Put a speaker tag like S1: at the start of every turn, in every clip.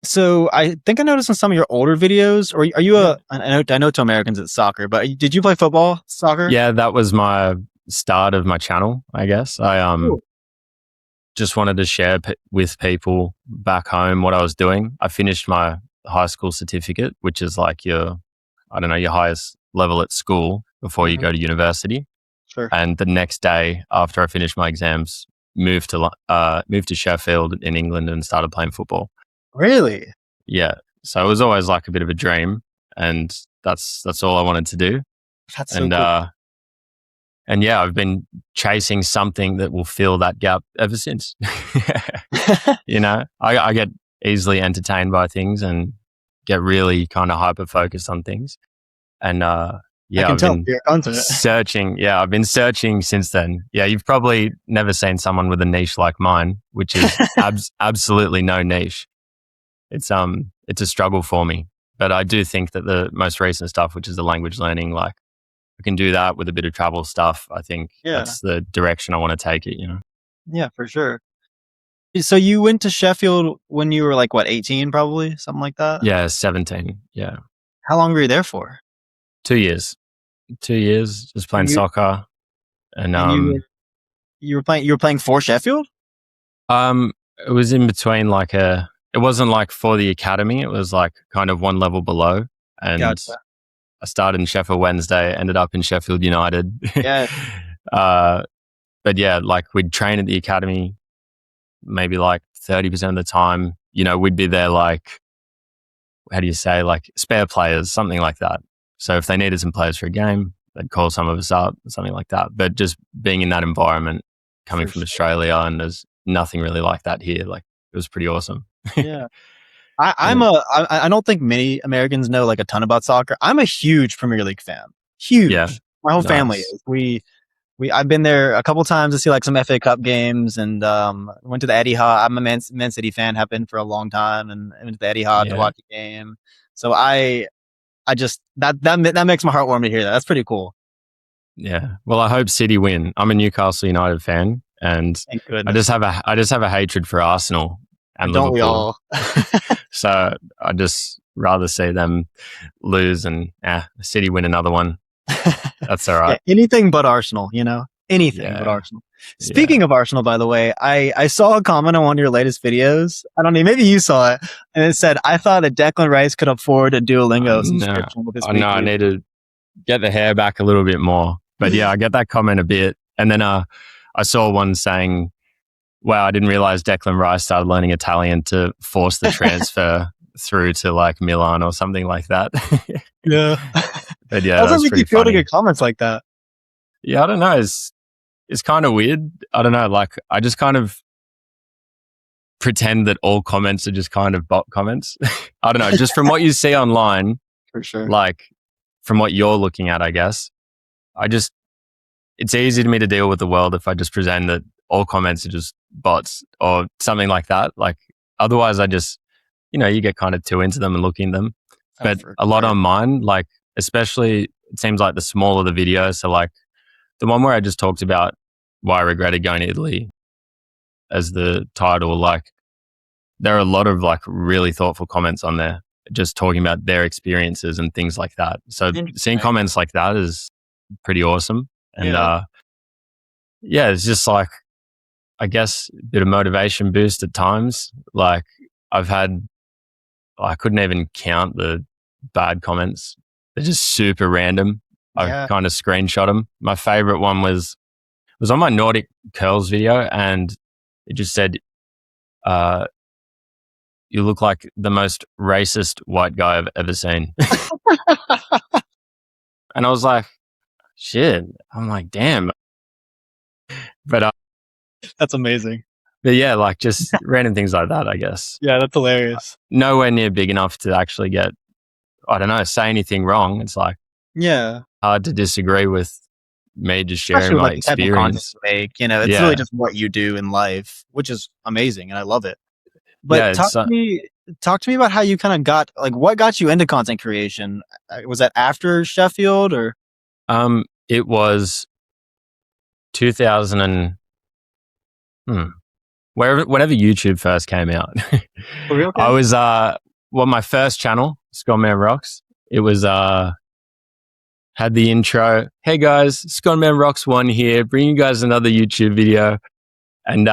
S1: So I think I noticed in some of your older videos, or are you
S2: Yeah.
S1: I know to Americans it's soccer, but did you play football, soccer?
S2: Yeah, that was my start of my channel, I guess. I
S1: Cool.
S2: just wanted to share with people back home what I was doing. I finished my high school certificate, which is like your, I don't know, your highest level at school before you
S1: Hmm.
S2: go to university.
S1: Sure.
S2: And the next day after I finished my exams, moved to Sheffield in England and started playing football.
S1: Really?
S2: Yeah, so it was always like a bit of a dream, and that's all I wanted to do.
S1: That's so
S2: And
S1: cool.
S2: and yeah, I've been chasing something that will fill that gap ever since. I get easily entertained by things and get really kind of hyper focused on things. And
S1: I
S2: yeah,
S1: can
S2: I've
S1: tell
S2: been
S1: you're onto it.
S2: searching. Yeah, I've been searching since then. Yeah, you've probably never seen someone with a niche like mine, which is absolutely no niche. It's a struggle for me. But I do think that the most recent stuff, which is the language learning, like I can do that with a bit of travel stuff. I think
S1: Yeah.
S2: that's the direction I want to take it.
S1: Yeah, for sure. So you went to Sheffield when you were like what, 18 probably, something like that?
S2: Yeah, 17. Yeah.
S1: How long were you there for?
S2: 2 years. 2 years just playing
S1: And you
S2: soccer. And
S1: and you were playing for Sheffield?
S2: um it was in between it wasn't like for the academy, it was like kind of one level below. And
S1: Gotcha.
S2: I started in Sheffield Wednesday, ended up in Sheffield United.
S1: Yeah.
S2: uh but yeah, like we'd train at the academy maybe like 30% of the time. We'd be there like, how do you say, like spare players, something like that. So if they needed some players for a game, they'd call some of us up, something like that. But just being in that environment, coming
S1: For
S2: from
S1: sure.
S2: Australia, and there's nothing really like that here. Like it was pretty awesome.
S1: Yeah. I,
S2: Yeah.
S1: I'm a I, I don't think many Americans know like a ton about soccer. I'm a huge Premier League fan.
S2: Yeah.
S1: Huge. My whole family
S2: Nice.
S1: is. I've been there a couple times to see like some FA Cup games, and went to the Etihad. I'm a Man City fan, have been for a long time, and I went to the Etihad to
S2: Yeah.
S1: watch the game. So I just that makes my heart warm to hear that. That's pretty cool.
S2: Yeah. Well, I hope City win. I'm a Newcastle United fan, and
S1: Thank
S2: I just
S1: goodness.
S2: have a hatred for Arsenal and
S1: Don't we
S2: Liverpool.
S1: all?
S2: So I just rather see them lose and City win another one. That's all
S1: Yeah,
S2: right.
S1: anything but Arsenal, you know? Anything but
S2: Yeah.
S1: Arsenal.
S2: Yeah.
S1: Speaking of Arsenal, by the way, I saw a comment on one of your latest videos. I don't know, maybe you saw it, and it said, I thought that Declan Rice could afford a Duolingo
S2: No,
S1: subscription with his
S2: I know I
S1: weekly.
S2: need to get the hair back a little bit more. But yeah, I get that comment a bit. And then I saw one saying, wow, I didn't realize Declan Rice started learning Italian to force the transfer through to like Milan or something like that.
S1: Yeah.
S2: But yeah,
S1: How
S2: that
S1: does it
S2: was
S1: make you
S2: pretty
S1: feel to
S2: funny.
S1: get comments like that?
S2: Yeah, I don't know. It's kind of weird. I don't know. Like I just kind of pretend that all comments are just kind of bot comments. I don't know. Just from what you see online,
S1: For sure.
S2: like from what you're looking at, I guess, it's easy to me to deal with the world if I just pretend that all comments are just bots or something like that. Like otherwise I just, you get kind of too into them and look in them.
S1: Oh,
S2: But
S1: for
S2: a lot
S1: sure.
S2: on mine, like especially it seems like the smaller the video. So like the one where I just talked about why I regretted going to Italy as the title, like there are a lot of like really thoughtful comments on there, just talking about their experiences and things like that. So seeing
S1: Interesting.
S2: comments like that is pretty awesome. And
S1: Yeah.
S2: yeah, it's just like, I guess, a bit of motivation boost at times. Like I couldn't even count the bad comments. They're just super random. I
S1: Yeah.
S2: kind of screenshot them. My favorite one was on my Nordic curls video, and it just said, uh, "You look like the most racist white guy I've ever seen." And I was like, "Shit!" I'm like, "Damn!" But
S1: That's amazing.
S2: yeah, like just random things like that. I guess
S1: Yeah, that's hilarious.
S2: nowhere near big enough to actually get, I don't know, say anything wrong. It's like
S1: Yeah.
S2: hard to disagree with me just sharing
S1: Especially with
S2: my
S1: like the type of content
S2: experience.
S1: you make, you know, it's really
S2: Yeah.
S1: just what you do in life, which is amazing and I love it.
S2: Yeah.
S1: But talk to me about how you kind of got like what got you into content creation? Was that after Sheffield or
S2: it was 2000 and, whenever YouTube first came out,
S1: For real?
S2: I was my first channel, Scottman Rocks. It was had the intro. Hey guys, Scottman Rocks 1 here, bring you guys another YouTube video, and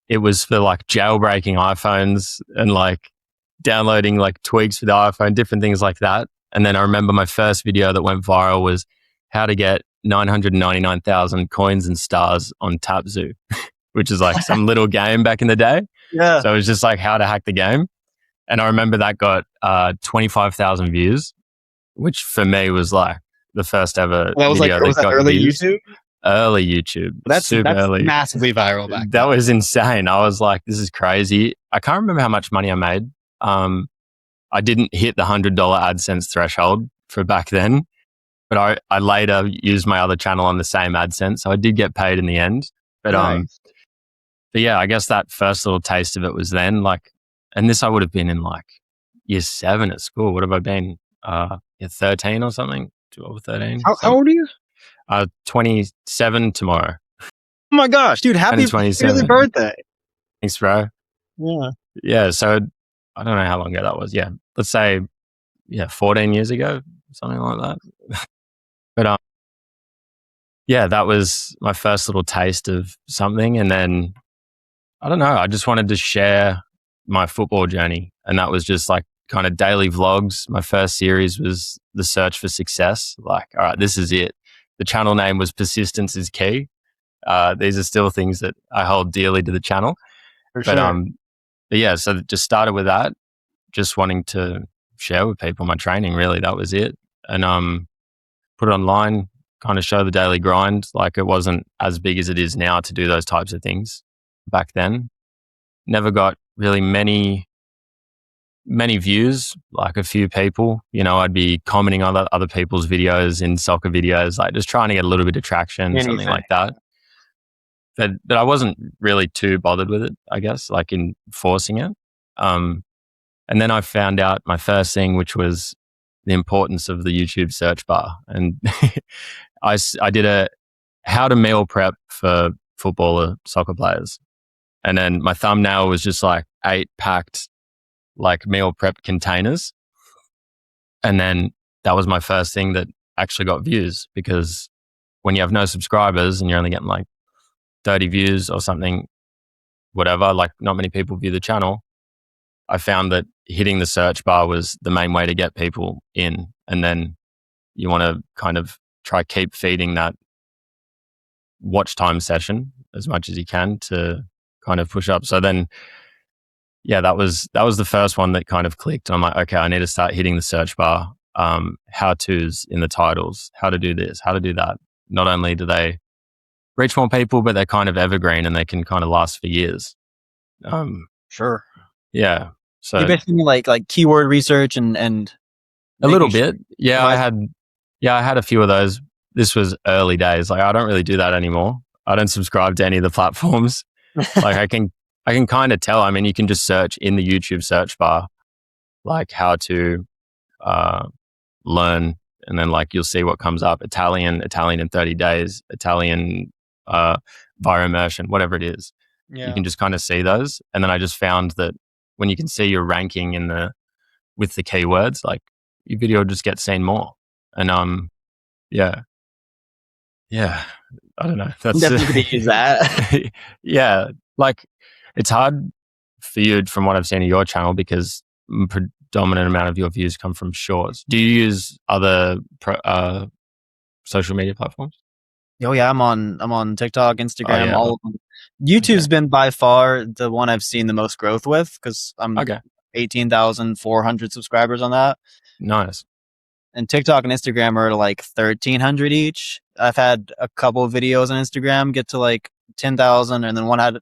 S2: it was for like jailbreaking iPhones and like downloading like tweaks for the iPhone, different things like that. And then I remember my first video that went viral was how to get 999,000 coins and stars on TapZoo, which is like some little game back in the day.
S1: Yeah.
S2: So it was just like how to hack the game. And I remember that got 25,000 views, which for me was like the first ever
S1: That was
S2: video
S1: was that
S2: got
S1: early
S2: views.
S1: YouTube?
S2: Early YouTube.
S1: That's
S2: super early.
S1: massively viral back
S2: That
S1: then.
S2: was insane. I was like, this is crazy. I can't remember how much money I made. I didn't hit the $100 AdSense threshold for back then, but I later used my other channel on the same AdSense. So I did get paid in the end. But
S1: Nice.
S2: but yeah, I guess that first little taste of it was then like, and this I would have been in like year 7 at school. What have I been? 13 or something? 12 or 13.
S1: How old are you?
S2: 27 tomorrow.
S1: Oh my gosh, dude! Happy
S2: 27.
S1: early birthday!
S2: Thanks, bro.
S1: Yeah.
S2: Yeah. So I don't know how long ago that was. Yeah. Let's say, 14 years ago, something like that. But yeah, that was my first little taste of something. And then I don't know, I just wanted to share my football journey. And that was just like kind of daily vlogs. My first series was The Search for Success. Like, all right, this is it. The channel name was Persistence is Key. These are still things that I hold dearly to the channel.
S1: For
S2: But,
S1: sure.
S2: but yeah, so it just started with that, just wanting to share with people my training, really. That was it. And put it online, kind of show the daily grind. Like it wasn't as big as it is now to do those types of things back then. Never got really many views, like a few people. I'd be commenting on other people's videos in soccer videos, like just trying to get a little bit of traction, something like that. But I wasn't really too bothered with it, I guess, like in forcing it. And then I found out my first thing, which was the importance of the YouTube search bar. And I did a how to meal prep for footballer soccer players. And then my thumbnail was just like 8 packed like meal prep containers. And then that was my first thing that actually got views, because when you have no subscribers and you're only getting like 30 views or something, whatever, like not many people view the channel. I found that hitting the search bar was the main way to get people in. And then you want to kind of try keep feeding that watch time session as much as you can to kind of push up. So then, yeah, that was the first one that kind of clicked. I'm like, okay, I need to start hitting the search bar. How-tos in the titles, how to do this, how to do that. Not only do they reach more people, but they're kind of evergreen and they can kind of last for years.
S1: Sure.
S2: Yeah. So
S1: You basically mean like keyword research and
S2: a little
S1: making
S2: bit. Yeah, I had a few of those. This was early days. Like I don't really do that anymore. I don't subscribe to any of the platforms. Like I can kind of tell. I mean, you can just search in the YouTube search bar, like how to learn, and then like you'll see what comes up: Italian in 30 days, Italian bioimmersion, whatever it is.
S1: Yeah.
S2: You can just kind of see those. And then I just found that when you can see your ranking with the keywords, like your video just gets seen more. And yeah, I don't know. That's
S1: Definitely could use that.
S2: yeah, like it's hard for you from what I've seen of your channel, because predominant amount of your views come from shorts. Do you use other social media platforms?
S1: Oh yeah, I'm on TikTok, Instagram,
S2: yeah.
S1: all of them. YouTube's been by far the one I've seen the most growth with, because I'm 18,400 subscribers on that.
S2: Nice.
S1: And TikTok and Instagram are like 1,300 each. I've had a couple of videos on Instagram get to like 10,000, and then one had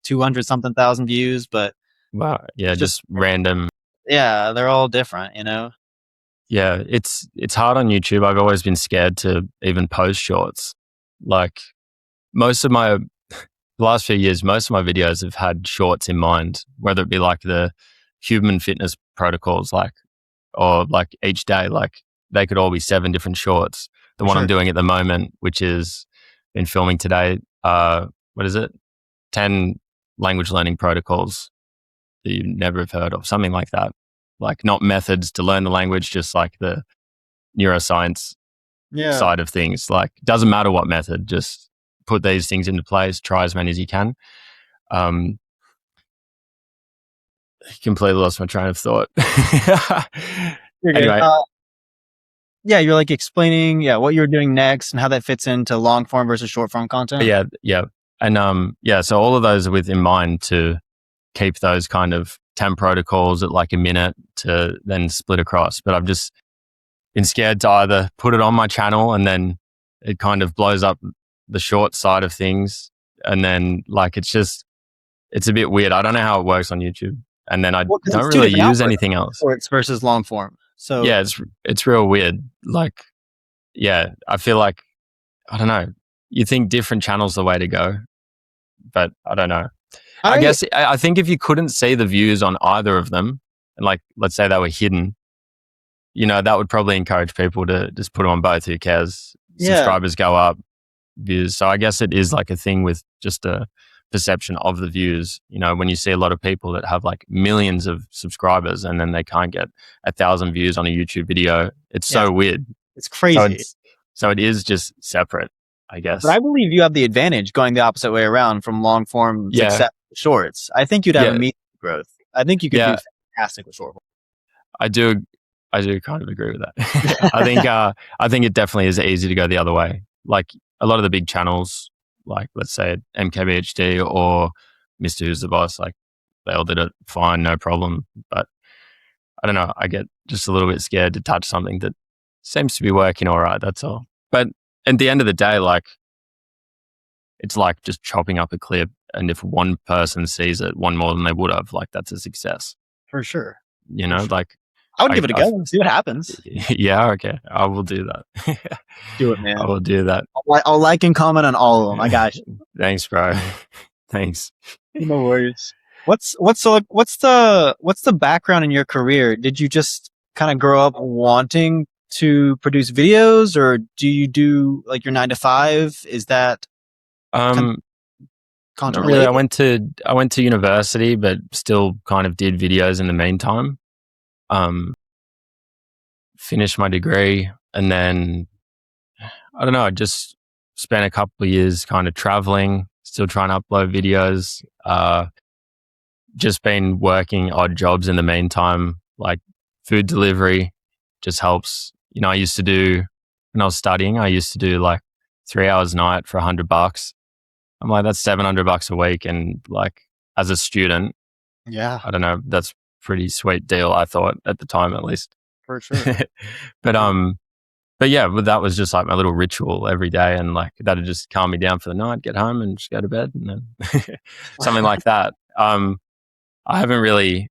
S1: 200 something thousand views. But
S2: wow, yeah, just random.
S1: Yeah, they're all different,
S2: Yeah, it's hard on YouTube. I've always been scared to even post shorts. Like the last few years, most of my videos have had shorts in mind, whether it be like the human fitness protocols, or like each day, like they could all be 7 different shorts. The one I'm doing at the moment, which is been filming today, what is it? 10 language learning protocols that you never have heard of, something like that. Like not methods to learn the language, just like the neuroscience
S1: Yeah.
S2: side of things. Like doesn't matter what method, just put these things into place, try as many as you can. Completely lost my train of thought. Anyway.
S1: Yeah, you're like explaining, what you're doing next and how that fits into long form versus short form content.
S2: Yeah. And so all of those are with in mind to keep those kind of 10 protocols at like a minute to then split across. But I've just been scared to either put it on my channel and then it kind of blows up the short side of things. And then like it's a bit weird. I don't know how it works on YouTube. And then I don't really use anything else.
S1: Shorts versus long form. So
S2: yeah, it's real weird. Like, yeah, I feel like, I don't know. You think different channels are the way to go, but I don't know. I guess I think if you couldn't see the views on either of them, and like let's say they were hidden, that would probably encourage people to just put them on both. Who cares? Yeah. Subscribers go up, views. So I guess it is like a thing with just a perception of the views. When you see a lot of people that have like millions of subscribers and then they can't get 1,000 views on a YouTube video, it's so weird.
S1: It's crazy.
S2: So it is just separate, I guess.
S1: But I believe you have the advantage going the opposite way around from long form to shorts. I think you'd have immediate growth. I think you could do fantastic with short form.
S2: I do kind of agree with that. I think it definitely is easy to go the other way. Like a lot of the big channels, like let's say MKBHD or Mr. Who's the Boss, like they all did it fine, no problem. But I don't know, I get just a little bit scared to touch something that seems to be working all right, that's all. But at the end of the day, like it's like just chopping up a clip, and if one person sees it one more than they would have, like that's a success.
S1: For sure.
S2: Like
S1: I would give it a go and see what happens.
S2: Yeah, okay. I will do that.
S1: Do it, man.
S2: I will do that.
S1: I'll like and comment on all of them. I got you.
S2: Thanks, bro. Thanks.
S1: No worries. What's the background in your career? Did you just kind of grow up wanting to produce videos, or do you do like your 9 to 5? Is that
S2: content really? I went to university, but still kind of did videos in the meantime. Finished my degree, and then I don't know, I just spent a couple of years kind of traveling, still trying to upload videos. Just been working odd jobs in the meantime, like food delivery just helps. I used to do, when I was studying, I used to do like 3 hours a night for $100. I'm like, that's $700 a week. And like, as a student, I don't know, that's a pretty sweet deal, I thought at the time, at least.
S1: For sure.
S2: But yeah, that was just like my little ritual every day. And like, that'd just calm me down for the night, get home and just go to bed and then something like that. I haven't really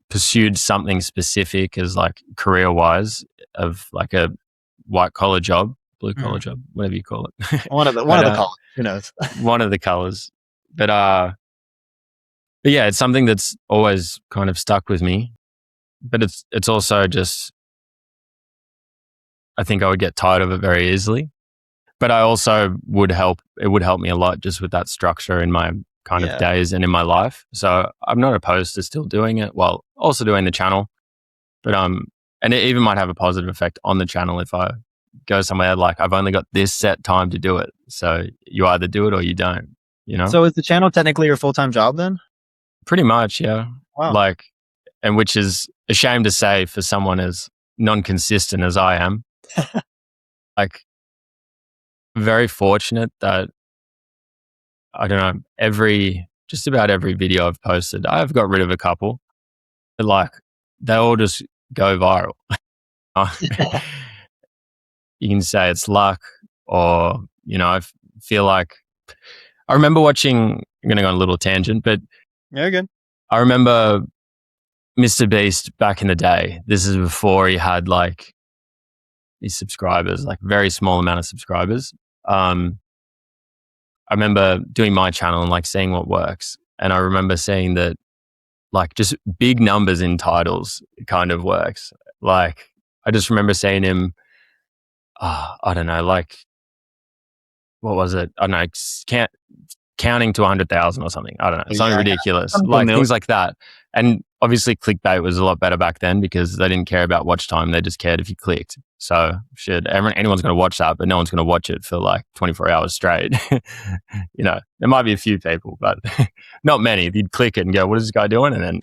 S2: pursued something specific as like career wise of like a white collar job, blue collar job, whatever you call it.
S1: One of the colors, who knows?
S2: One of the colors. But yeah, it's something that's always kind of stuck with me. But it's also just, I think I would get tired of it very easily. But I also it would help me a lot just with that structure in my kind of days and in my life. So I'm not opposed to still doing it while also doing the channel. But and it even might have a positive effect on the channel if I go somewhere like I've only got this set time to do it. So you either do it or you don't,
S1: So is the channel technically your full-time job then?
S2: Pretty much, yeah.
S1: Wow.
S2: Like, and which is a shame to say for someone as non-consistent as I am. Like, very fortunate that, I don't know, just about every video I've posted, I've got rid of a couple, but like, they all just go viral. You can say it's luck, or, I feel like, I remember watching, I'm going to go on a little tangent, but
S1: you're good.
S2: I remember Mr. Beast back in the day. This is before he had like these subscribers, like very small amount of subscribers. I remember doing my channel and like seeing what works. And I remember seeing that like just big numbers in titles kind of works. Like I just remember seeing him, I don't know, like, what was it? I don't know, counting to 100,000 or something. I don't know, something ridiculous,
S1: Some
S2: like
S1: million.
S2: things like that. And obviously clickbait was a lot better back then because they didn't care about watch time. They just cared if you clicked. So anyone's going to watch that, but no one's going to watch it for like 24 hours straight. You know, there might be a few people, but not many. You'd click it and go, what is this guy doing? And then,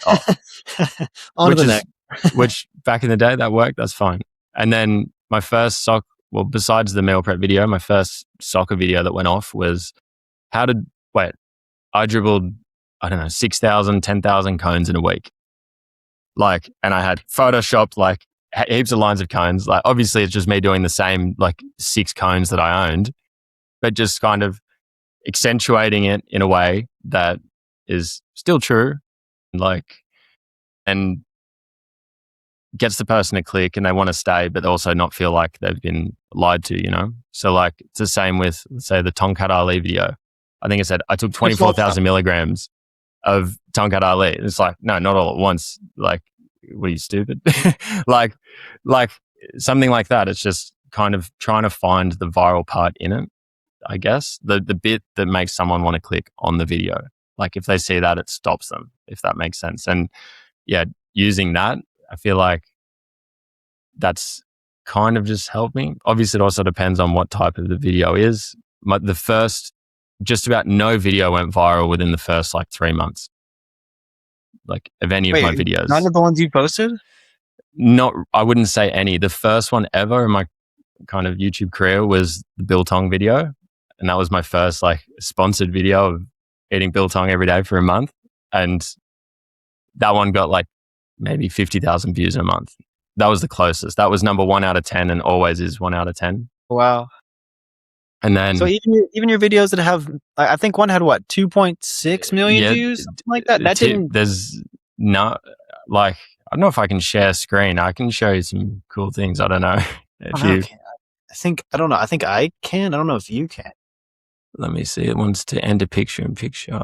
S1: On to the next.
S2: which back in the day that worked. That's fine. And then my first besides the meal prep video, my first soccer video that went off was I dribbled, I don't know, 6,000, 10,000 cones in a week. Like, and I had photoshopped like heaps of lines of cones. Like, obviously it's just me doing the same, like 6 cones that I owned, but just kind of accentuating it in a way that is still true. Like, and gets the person to click and they want to stay, but also not feel like they've been lied to, you know? So like, it's the same with, let's say, the Tonkat Ali video. I think it said I took 24,000 milligrams of Tonkat Ali. It's like, no, not all at once. Like, what are you, stupid? like something like that. It's just kind of trying to find the viral part in it, I guess. The bit that makes someone want to click on the video. Like if they see that, it stops them, if that makes sense. And yeah, using that, I feel like that's kind of just helped me. Obviously, it also depends on what type of the video is. Just about no video went viral within the first like 3 months. Like of any of my videos.
S1: None of the ones you posted?
S2: I wouldn't say any. The first one ever in my kind of YouTube career was the biltong video. And that was my first like sponsored video of eating biltong every day for a month. And that one got like maybe 50,000 views in a month. That was the closest. That was number 1 out of 10 and always is 1 out of 10.
S1: Wow.
S2: And then,
S1: so even your videos that have, I think one had what, 2.6 million views, something like that.
S2: There's no, like, I don't know if I can share screen. I can show you some cool things. I don't know
S1: I don't know. I think I can. I don't know if you can.
S2: Let me see. It wants to end a picture in picture.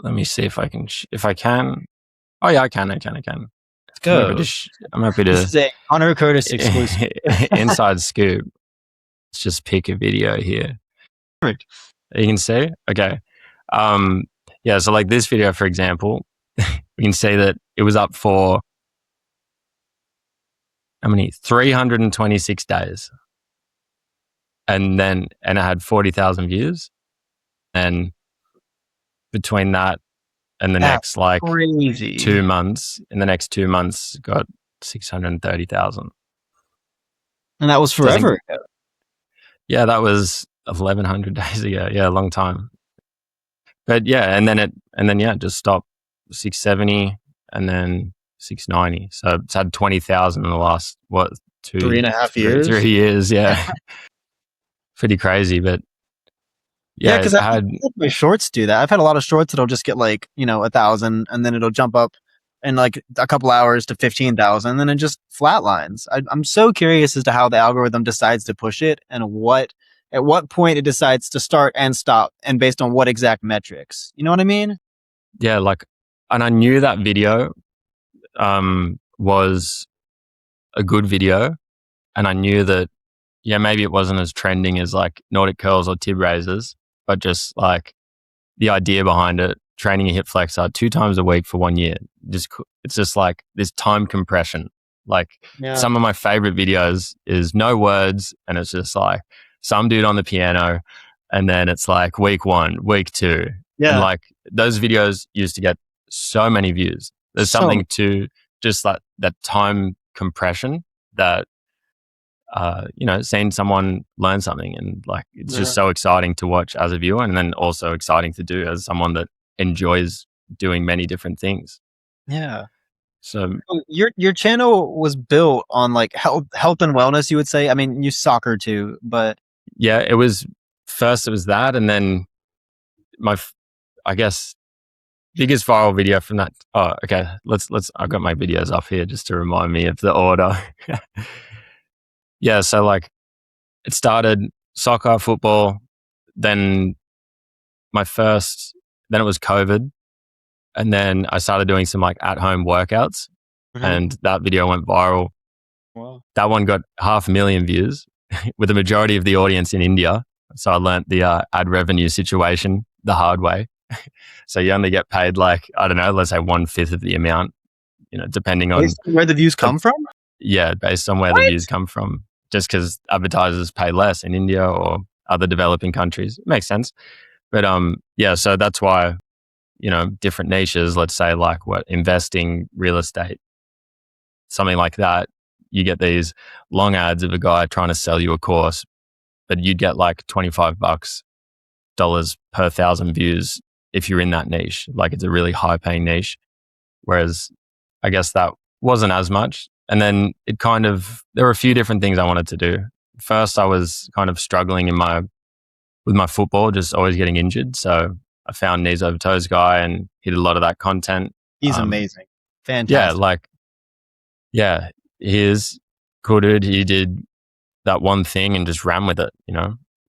S2: Let me see if I can. If I can. Oh yeah, I can. Let's
S1: go.
S2: I'm happy to.
S1: This is a Connor Curtis exclusive.
S2: Inside scoop. Let's just pick a video here.
S1: Perfect.
S2: You can see? Okay. Yeah, so like this video, for example, we can see that it was up for how many? 326 days. And it had 40,000 views. And between that and the next like
S1: crazy
S2: 2 months, in the next 2 months, got 630,000.
S1: And that was forever ago.
S2: Yeah, that was 1,100 days ago. Yeah, a long time. But yeah, and then it just stopped 670 and then 690. So it's had 20,000 in the last
S1: 3.5 years?
S2: 3 years, yeah. Pretty crazy, but yeah,
S1: because my shorts do that. I've had a lot of shorts that'll just get like 1,000, and then it'll jump up in like a couple hours to 15,000, and then it just flatlines. I'm so curious as to how the algorithm decides to push it, and at what point it decides to start and stop, and based on what exact metrics. You know what I mean?
S2: Yeah, like, and I knew that video was a good video, and I knew that maybe it wasn't as trending as like Nordic curls or tib raises, but just like the idea behind it, training a hip flexor 2 times a week for 1 year. It's just like this time compression. Like some of my favorite videos is no words, and it's just like some dude on the piano, and then it's like week 1, week 2. Yeah. And like those videos used to get so many views. There's something to just like that time compression that seeing someone learn something, and like it's just so exciting to watch as a viewer, and then also exciting to do as someone that enjoys doing many different things.
S1: Yeah.
S2: So
S1: your channel was built on like health and wellness, you would say. I mean, you soccer too, but
S2: yeah, it was that, and then I guess biggest viral video from that. Oh, okay. Let's. I've got my videos up here just to remind me of the order. Yeah, so like it started soccer, football, then then it was COVID, and then I started doing some like at-home workouts, and that video went viral. Wow. That one got 500,000 views with the majority of the audience in India. So I learnt the ad revenue situation the hard way. So you only get paid like, I don't know, let's say 1/5 of the amount, depending on
S1: Based on where the views come from?
S2: based on where the
S1: What?
S2: views come from. Just because advertisers pay less in India or other developing countries. It makes sense. But yeah, so that's why, different niches, let's say like investing, real estate, something like that, you get these long ads of a guy trying to sell you a course, but you'd get like $25 per 1,000 views if you're in that niche. Like it's a really high paying niche. Whereas I guess that wasn't as much. And then there were a few different things I wanted to do. First, I was kind of struggling with my football, just always getting injured. So I found Knees Over Toes guy and he did a lot of that content.
S1: He's amazing. Fantastic.
S2: Yeah, he is cool dude. He did that one thing and just ran with it,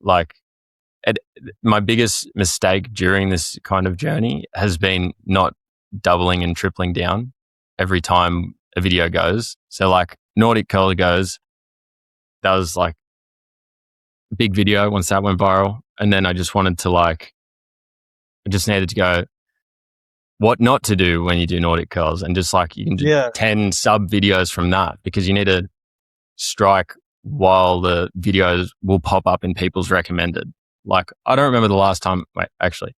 S2: like my biggest mistake during this kind of journey has been not doubling and tripling down every time a video goes. So like Nordic Curler goes, that was like a big video once that went viral. And then I just wanted to I just needed to go, what not to do when you do Nordic curls, and just like you can do 10 sub videos from that, because you need to strike while the videos will pop up in people's recommended. Like I don't remember the last time, actually,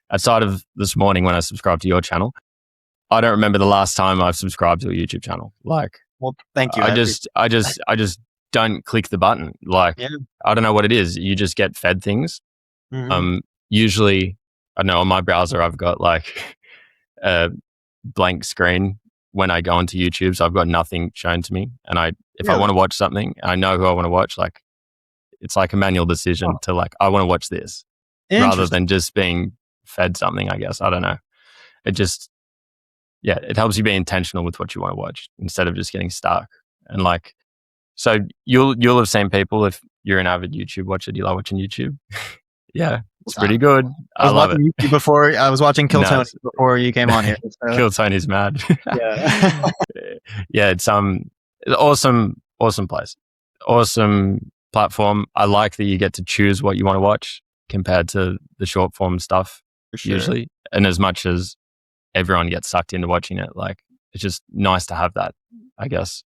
S2: outside of this morning when I subscribed to your channel, I don't remember the last time I've subscribed to a YouTube channel. Like,
S1: well, thank you.
S2: I just don't click the button. Like, I don't know what it is. You just get fed things.
S1: Mm-hmm.
S2: Usually, I know on my browser, I've got like a blank screen when I go onto YouTube. So I've got nothing shown to me. And if I want to watch something, I know who I want to watch. Like, it's like a manual decision to like, I want to watch this rather than just being fed something, I guess. I don't know. It just, it helps you be intentional with what you want to watch instead of just getting stuck. And like, so you'll have seen people, if you're an avid YouTube watcher, do you like watching YouTube? Yeah, it's pretty good. I love it.
S1: YouTube before I was watching Kill Tony before you came on here. So.
S2: Kill Tony's mad.
S1: Yeah.
S2: Yeah, it's awesome place. Awesome platform. I like that you get to choose what you want to watch compared to the short form stuff usually. And as much as everyone gets sucked into watching it, like it's just nice to have that, I guess.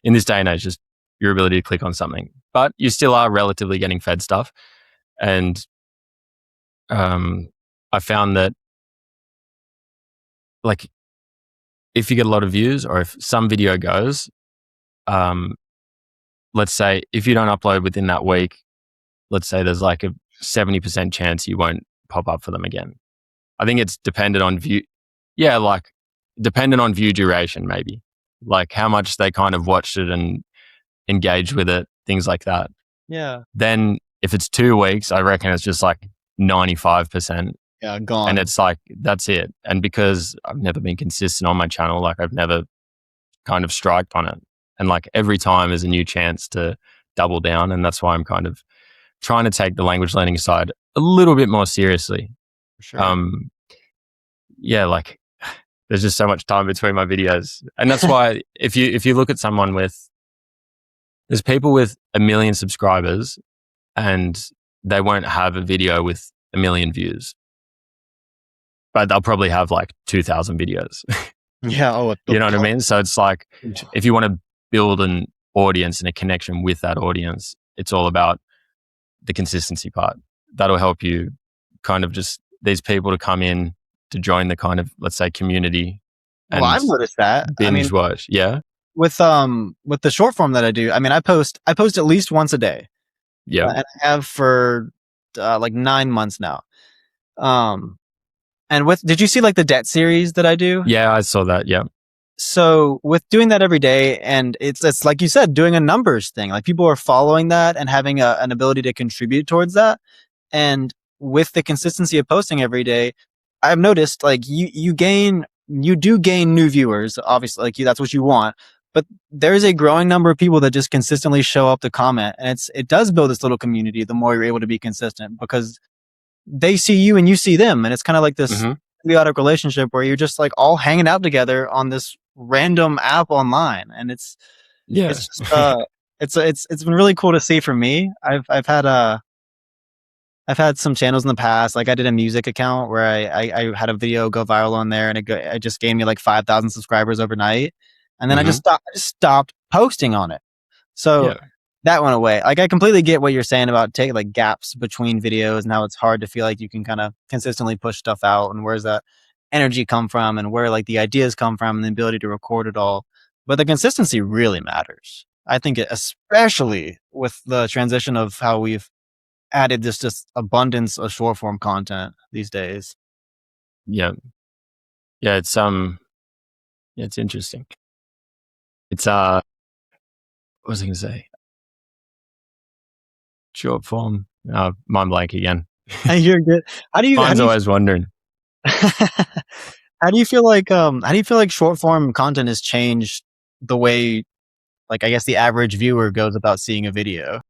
S2: In this day and age, just your ability to click on something, but you still are relatively getting fed stuff. And I found that like if you get a lot of views or if some video goes, let's say if you don't upload within that week, let's say there's like a 70% chance you won't pop up for them again. I think it's dependent on view. Yeah, like dependent on view duration, maybe like how much they kind of watched it and engaged with it, things like that.
S1: Yeah.
S2: Then if it's 2 weeks, I reckon it's just like 95%.
S1: Yeah, gone.
S2: And it's like, that's it. And because I've never been consistent on my channel, like I've never kind of striked on it. And like every time is a new chance to double down. And that's why I'm kind of trying to take the language learning side a little bit more seriously.
S1: For sure.
S2: Yeah, like there's just so much time between my videos. And that's why if you look at someone there's people with 1 million subscribers and they won't have a video with 1 million views, but they'll probably have like 2,000 videos.
S1: Yeah.
S2: You know what I mean? So it's like, if you want to build an audience and a connection with that audience, it's all about the consistency part. That'll help you kind of just these people to come in to join the kind of, let's say, community.
S1: Well, I've noticed that.
S2: Binge watch. Yeah.
S1: With the short form that I do, I mean, I post at least once a day.
S2: Yeah.
S1: And I have for like 9 months now. And did you see like the debt series that I do?
S2: Yeah, I saw that. Yeah.
S1: So with doing that every day, and it's like you said, doing a numbers thing, like people are following that and having an ability to contribute towards that. And with the consistency of posting every day, I've noticed like you do gain new viewers, obviously, like that's what you want. But there is a growing number of people that just consistently show up to comment, and it does build this little community the more you're able to be consistent, because they see you and you see them, and it's kind of like this symbiotic relationship where you're just like all hanging out together on this random app online, and it's just, it's been really cool to see for me. I've had I've had some channels in the past. Like I did a music account where I had a video go viral on there, and it just gained me like 5,000 subscribers overnight. And then
S2: Hmm.
S1: I just stopped posting on it. So
S2: Yeah.
S1: that went away. Like I completely get what you're saying about take like gaps between videos and how it's hard to feel like you can kind of consistently push stuff out, and where's that energy come from, and where like the ideas come from, and the ability to record it all. But the consistency really matters. I think especially with the transition of how we've added this just abundance of short form content these days.
S2: Yeah. Yeah. Yeah, it's interesting. It's, what was I going to say? Short form. Mind blank again.
S1: You're good.
S2: Mine's always wondering.
S1: How do you feel like short form content has changed the way, like, I guess the average viewer goes about seeing a video?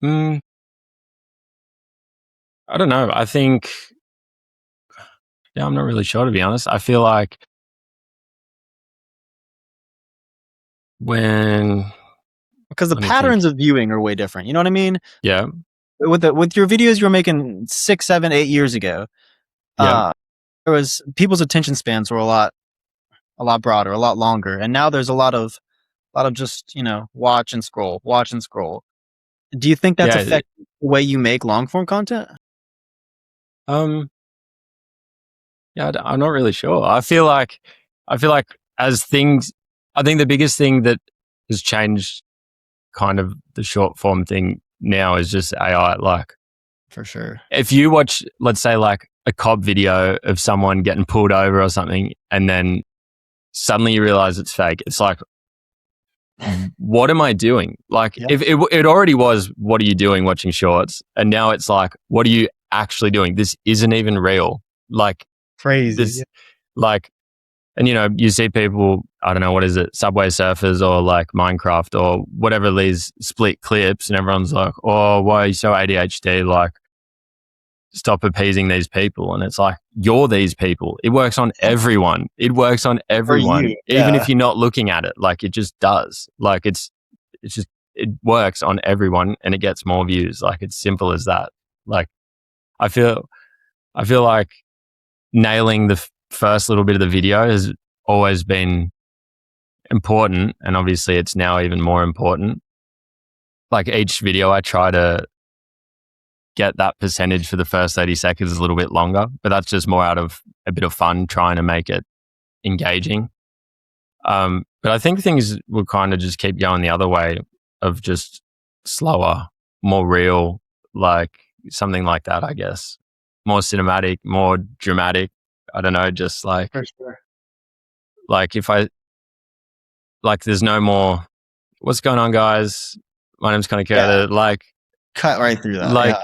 S2: Mm, I don't know. I think, yeah, I'm not really sure, to be honest. I feel like when,
S1: Because the
S2: let me think.
S1: patterns of viewing are way different. You know what I mean?
S2: Yeah.
S1: With your videos you were making 6, 7, 8 years ago,
S2: Yeah.
S1: there was people's attention spans were a lot broader, a lot longer, and now there's a lot of just watch and scroll, watch and scroll. Do you think that's
S2: Yeah.
S1: affecting the way you make long form content?
S2: Um, yeah, I'm not really sure. I feel like as things, I think the biggest thing that has changed kind of the short form thing now is just AI. Like,
S1: For sure.
S2: if you watch, let's say, like a cop video of someone getting pulled over or something, and then suddenly you realize it's fake, it's like, what am I doing? Like,
S1: Yeah.
S2: if it already was, what are you doing watching shorts? And now it's like, what are you actually doing? This isn't even real. Like,
S1: Crazy.
S2: this, like, and you see people, I don't know, what is it, Subway Surfers or like Minecraft or whatever, these split clips, and everyone's like, oh, why are you so ADHD? Like, stop appeasing these people. And it's like, you're these people. It works on everyone. It works on everyone,
S1: you,
S2: even
S1: yeah.
S2: if you're not looking at it. Like, it just does. Like, it works on everyone, and it gets more views. Like, it's simple as that. Like, I feel like nailing the first little bit of the video has always been important, and obviously it's now even more important. Like, each video I try to get that percentage for the first 30 seconds a little bit longer, but that's just more out of a bit of fun, trying to make it engaging. But I think things will kind of just keep going the other way, of just slower, more real, like something like that, I guess. More cinematic, more dramatic. I don't know, just like,
S1: For sure.
S2: if I, like, there's no more, what's going on, guys? My name's Connor Curta.
S1: Cut right through that.
S2: Like,
S1: Yeah.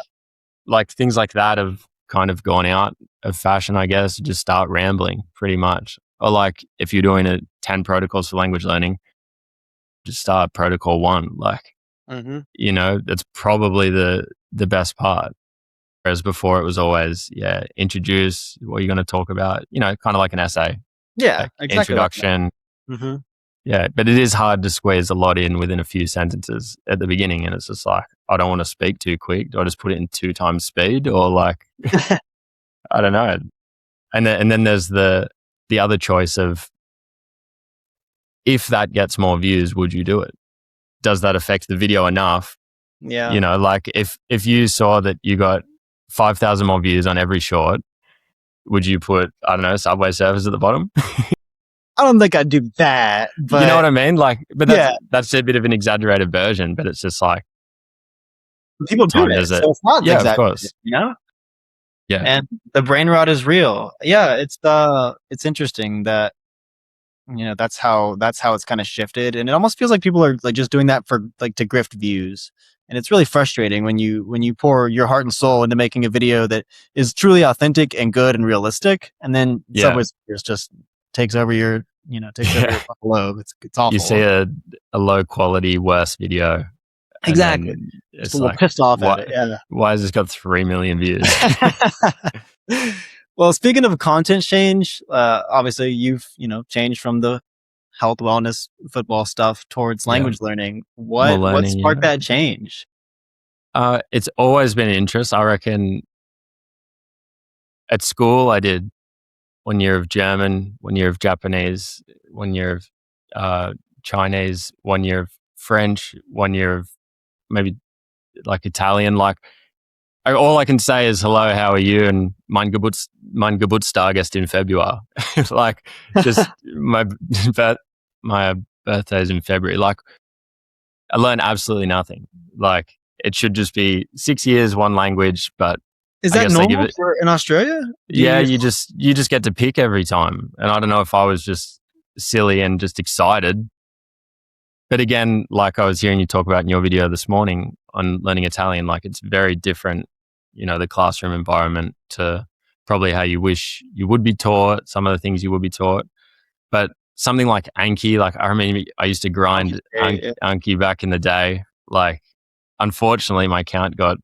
S2: like things like that have kind of gone out of fashion, I guess. Just start rambling pretty much. Or like, if you're doing 10 protocols for language learning, just start protocol 1. Like, that's probably the best part. Whereas before it was always, introduce what you're going to talk about, kind of like an essay,
S1: Yeah,
S2: like
S1: exactly. Like that.
S2: introduction.
S1: Mm-hmm.
S2: Yeah, but it is hard to squeeze a lot in within a few sentences at the beginning. And it's just like, I don't want to speak too quick. Do I just put it in 2 times speed, or like, I don't know. And then there's the other choice of, if that gets more views, would you do it? Does that affect the video enough?
S1: Yeah.
S2: Like, if you saw that you got 5,000 more views on every short, would you put, I don't know, Subway Surfers at the bottom?
S1: I don't think I'd do that, but
S2: You know what I mean? Like, but
S1: yeah,
S2: that's a bit of an exaggerated version, but it's just like,
S1: people do
S2: time
S1: it,
S2: does it.
S1: so it's not
S2: Yeah, of
S1: exactly,
S2: course. Yeah.
S1: And the brain rot is real. Yeah, it's interesting that that's how it's kind of shifted, and it almost feels like people are like just doing that for like to grift views, and it's really frustrating when you pour your heart and soul into making a video that is truly authentic and good and realistic, and then
S2: Yeah.
S1: Subway Surfers just takes over your takes over your globe. It's awful.
S2: You see a low quality, worse video. and
S1: Exactly.
S2: then
S1: Just
S2: It's
S1: a little
S2: like,
S1: pissed off
S2: why,
S1: at it. Yeah.
S2: why has this got 3 million views?
S1: Well, speaking of content change, obviously you've changed from the health, wellness, football stuff towards language learning.
S2: More
S1: What
S2: learning,
S1: sparked
S2: yeah.
S1: that change?
S2: It's always been an interest. I reckon at school I did 1 year of German, 1 year of Japanese, 1 year of Chinese, 1 year of French, 1 year of maybe like Italian. Like all I can say is hello, how are you, and mein Geburtstag in February. Like just my my birthday's in February. Like I learned absolutely nothing. Like it should just be 6 years, one language, but
S1: Is
S2: I
S1: that
S2: guess they give
S1: normal
S2: it.
S1: in Australia?
S2: Yeah, you just get to pick every time, and I don't know if I was just silly and just excited. But again, like I was hearing you talk about in your video this morning on learning Italian, like it's very different, the classroom environment to probably how you wish you would be taught, some of the things you would be taught. But something like Anki, like I remember I used to grind Anki back in the day. Like, unfortunately, my account got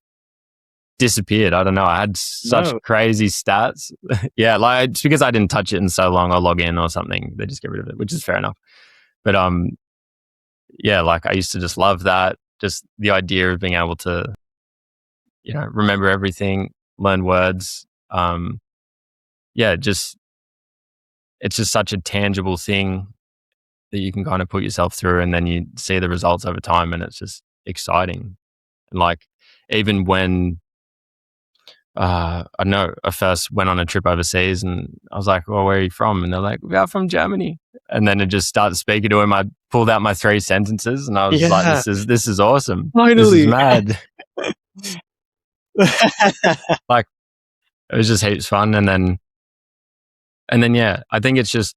S2: disappeared. I don't know. I had such crazy stats. Yeah, like it's because I didn't touch it in so long. I'll log in or something. They just get rid of it, which is fair enough. But yeah, like I used to just love that. Just the idea of being able to, remember everything, learn words. Yeah, it's just such a tangible thing that you can kind of put yourself through, and then you see the results over time, and it's just exciting. And like even when I don't know, I first went on a trip overseas and I was like, well, where are you from? And they're like, we are from Germany. And then it just started speaking to him. I pulled out my 3 sentences and I was like, this is awesome.
S1: Finally.
S2: This is mad. Like it was just heaps fun. And then, yeah, I think it's just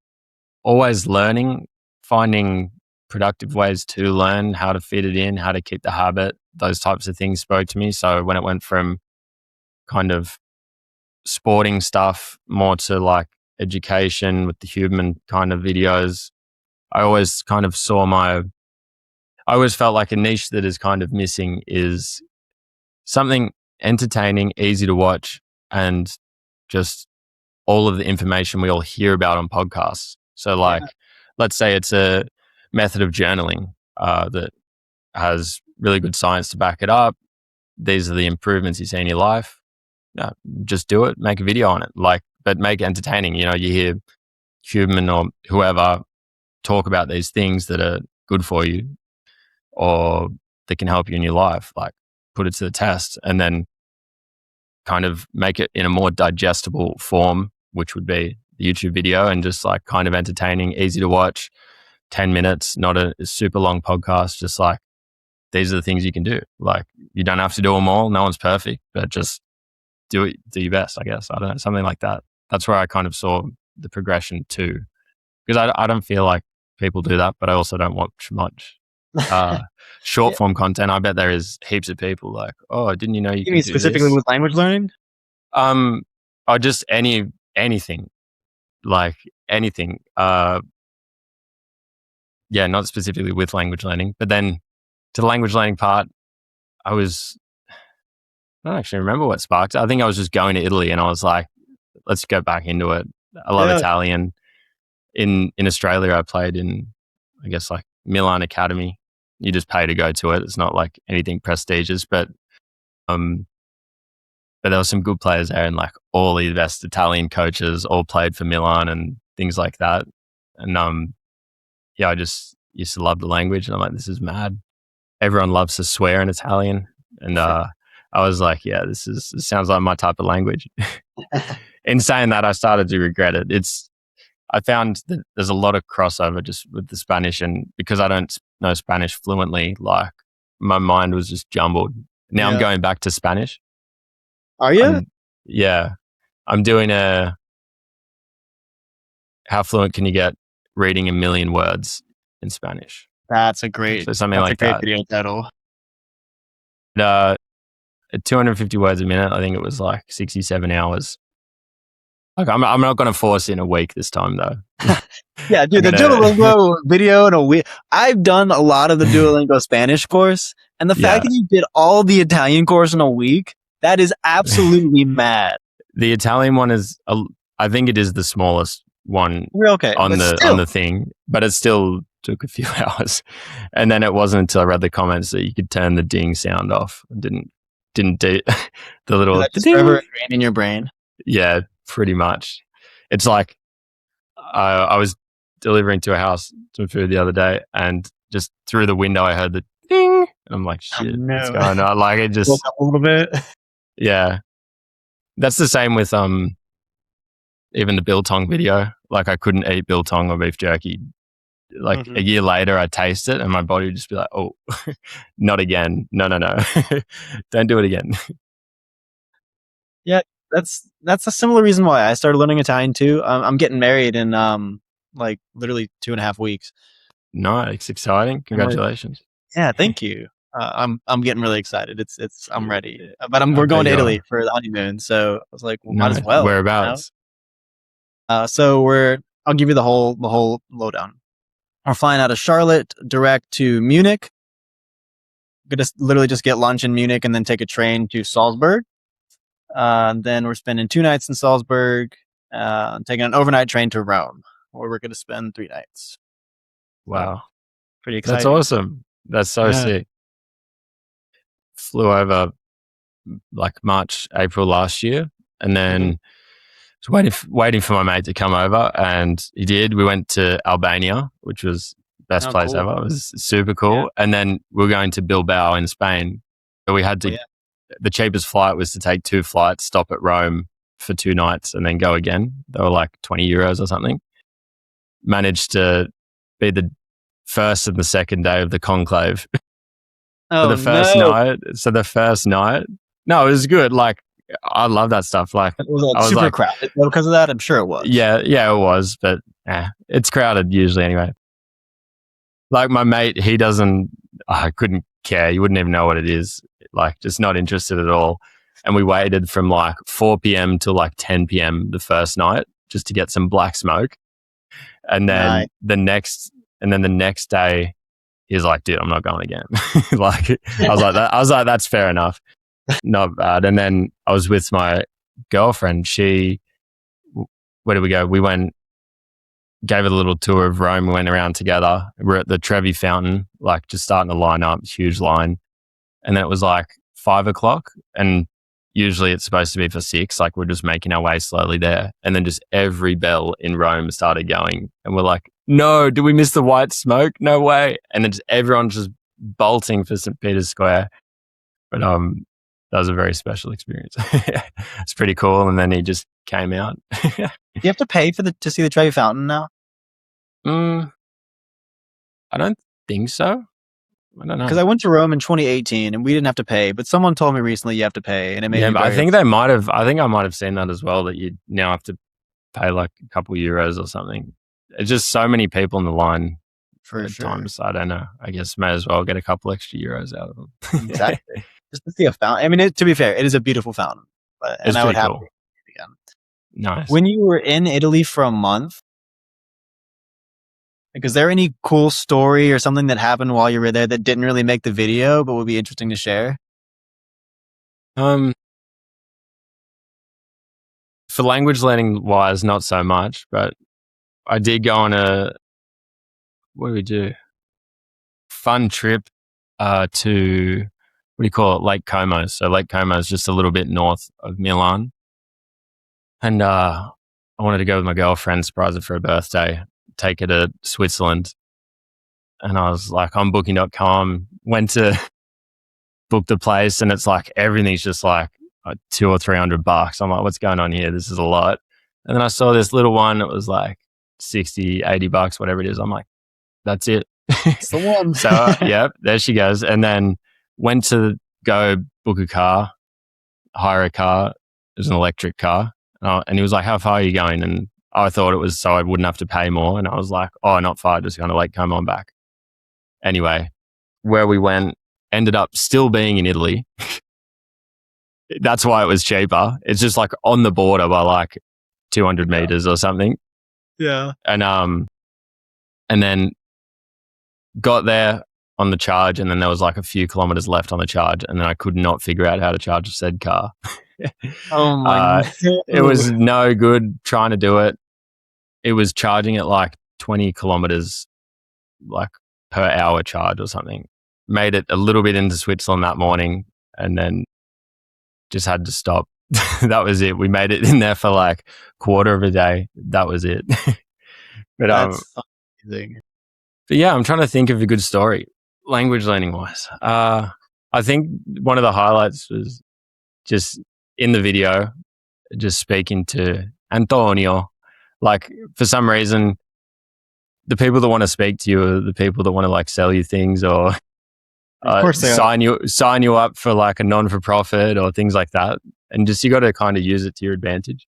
S2: always learning, finding productive ways to learn, how to fit it in, how to keep the habit. Those types of things spoke to me. So when it went from kind of sporting stuff more to like education with the human kind of videos, I always kind of I always felt like a niche that is kind of missing is something entertaining, easy to watch, and just all of the information we all hear about on podcasts. So like, let's say it's a method of journaling that has really good science to back it up. These are the improvements you see in your life. No, just do it, make a video on it, but make it entertaining. You hear Huberman or whoever talk about these things that are good for you or that can help you in your life, like put it to the test and then kind of make it in a more digestible form, which would be the YouTube video, and just like kind of entertaining, easy to watch, 10 minutes, not a super long podcast, just like these are the things you can do. Like you don't have to do them all. No one's perfect, but just do your best, I guess. I don't know, something like that. That's where I kind of saw the progression too, because I don't feel like people do that, but I also don't watch much short form content. I bet there is heaps of people like, oh, didn't you know you
S1: mean
S2: do
S1: specifically
S2: this?
S1: with language learning?
S2: Or just anything, like anything. Yeah, not specifically with language learning, but then to the language learning part, I don't actually remember what sparked it. I think I was just going to Italy and I was like, let's go back into it. I love Italian. In Australia, I played in, I guess, like Milan Academy. You just pay to go to it. It's not like anything prestigious, but there were some good players there, and like all the best Italian coaches all played for Milan and things like that. And yeah, I just used to love the language, and I'm like, this is mad. Everyone loves to swear in Italian, and I was like, yeah, this sounds like my type of language. In saying that, I started to regret it. I found that there's a lot of crossover just with the Spanish, and because I don't know Spanish fluently, like my mind was just jumbled. Now I'm going back to Spanish.
S1: Are you?
S2: Yeah. I'm doing how fluent can you get reading 1 million words in Spanish?
S1: That's a great, video title.
S2: 250 words a minute. I think it was like 67 hours. Like I'm not going to force in a week this time though.
S1: Yeah, dude, the Duolingo video in a week. I've done a lot of the Duolingo Spanish course, and the fact that you did all the Italian course in a week, that is absolutely mad.
S2: The Italian one is, I think it is the smallest one on the thing, but it still took a few hours. And then it wasn't until I read the comments that you could turn the ding sound off. I didn't didn't do the
S1: Is
S2: little
S1: that just
S2: ding.
S1: forever ingrained in your brain?
S2: Yeah, pretty much. It's like I was delivering to a house some food the other day, and just through the window I heard the ding, and I'm like,
S1: Oh,
S2: shit, what's
S1: no.
S2: going on? Like it
S1: Woke
S2: just,
S1: up a little bit.
S2: yeah. That's the same with even the biltong video. Like I couldn't eat biltong or beef jerky. Like a year later, I taste it, and my body would just be like, "Oh, not again! No, no, no! Don't do it again."
S1: Yeah, that's a similar reason why I started learning Italian too. I'm getting married in like literally 2.5 weeks.
S2: Nice, exciting! Congratulations.
S1: Yeah, thank you. I'm getting really excited. I'm ready. But
S2: I
S1: we're going
S2: bet
S1: to
S2: you
S1: Italy
S2: are.
S1: for the honeymoon, so I was like, well, might as
S2: Nice.
S1: well.
S2: Whereabouts?
S1: So I'll give you the whole lowdown. We're flying out of Charlotte direct to Munich. Gonna literally just get lunch in Munich and then take a train to Salzburg. Then we're spending 2 nights in Salzburg, taking an overnight train to Rome, where we're gonna spend 3 nights.
S2: Wow,
S1: Pretty exciting.
S2: that's awesome. That's so sick. Flew over like March, April last year, and then was waiting for my mate to come over, and he did. We went to Albania, which was best place
S1: cool.
S2: ever. It was super cool.
S1: Yeah.
S2: And then we were going to Bilbao in Spain. So we had to. The cheapest flight was to take 2 flights, stop at Rome for 2 nights, and then go again. They were like €20 or something. Managed to be the first and the second day of the conclave.
S1: Oh,
S2: the first night. So the first night, no, it was good. Like I love that stuff. Like
S1: it was
S2: I was
S1: super
S2: like,
S1: crowded because of that. I'm sure it was.
S2: Yeah, it was, but it's crowded usually anyway. Like my mate, he doesn't. I couldn't care. You wouldn't even know what it is. Like just not interested at all. And we waited from like 4 p.m. till like 10 p.m. the first night just to get some black smoke. And then the next day, he's like, "Dude, I'm not going again." Like I was like, "That's fair enough, not bad." And then I was with my girlfriend. Where did we go? We went, gave it a little tour of Rome. We went around together. We're at the Trevi Fountain, like just starting to line up, huge line. And then it was like 5 o'clock, and usually it's supposed to be for 6. Like we're just making our way slowly there. And then just every bell in Rome started going. And we're like, no, did we miss the white smoke? No way. And then everyone's just bolting for St. Peter's Square. But that was a very special experience. It's pretty cool. And then he just came out.
S1: Do you have to pay to see the Trevi Fountain now?
S2: I don't think so. I don't know.
S1: Because I went to Rome in 2018 and we didn't have to pay, but someone told me recently you have to pay, and it made me.
S2: But I think they might have. I think I might have seen that as well. That you now have to pay like a couple euros or something. It's just so many people in the line
S1: for sure.
S2: Times. I don't know. I guess may as well get a couple extra euros out of them.
S1: Exactly. Just to see a fountain. I mean, to be fair, it is a beautiful fountain.
S2: It's
S1: I would have
S2: cool.
S1: to again.
S2: Nice.
S1: When you were in Italy for a month, like, is there any cool story or something that happened while you were there that didn't really make the video but would be interesting to share?
S2: For language learning wise, not so much, but I did go on what do we do? Fun trip to, what do you call it? Lake Como. So Lake Como is just a little bit north of Milan. And I wanted to go with my girlfriend, surprise her for her birthday, take her to Switzerland. And I was like, on booking.com, went to book the place, and it's like everything's just like $200 or $300. I'm like, what's going on here? This is a lot. And then I saw this little one. It was like $60, $80, whatever it is. I'm like, that's it.
S1: It's the one.
S2: So, yep, there she goes. And then went to go book a car, hire a car. It was an electric car. And he was like, how far are you going? And I thought it was so I wouldn't have to pay more. And I was like, oh, not far, just going to Lake Como and back. Anyway, where we went ended up still being in Italy. That's why it was cheaper. It's just like on the border by like 200 meters or something.
S1: Yeah.
S2: And then got there on the charge, and then there was like a few kilometers left on the charge, and then I could not figure out how to charge said car.
S1: Oh my God.
S2: It was no good trying to do it. It was charging at like 20 kilometers like per hour charge or something. Made it a little bit into Switzerland that morning, and then just had to stop. That was it. We made it in there for like quarter of a day. That was it. but
S1: That's amazing.
S2: But yeah, I'm trying to think of a good story, language learning wise. I think one of the highlights was just in the video, just speaking to Antonio. Like for some reason, the people that want to speak to you are the people that want to like sell you things or
S1: Of course they are.
S2: sign you up for like a non-for-profit or things like that. And just you got to kind of use it to your advantage.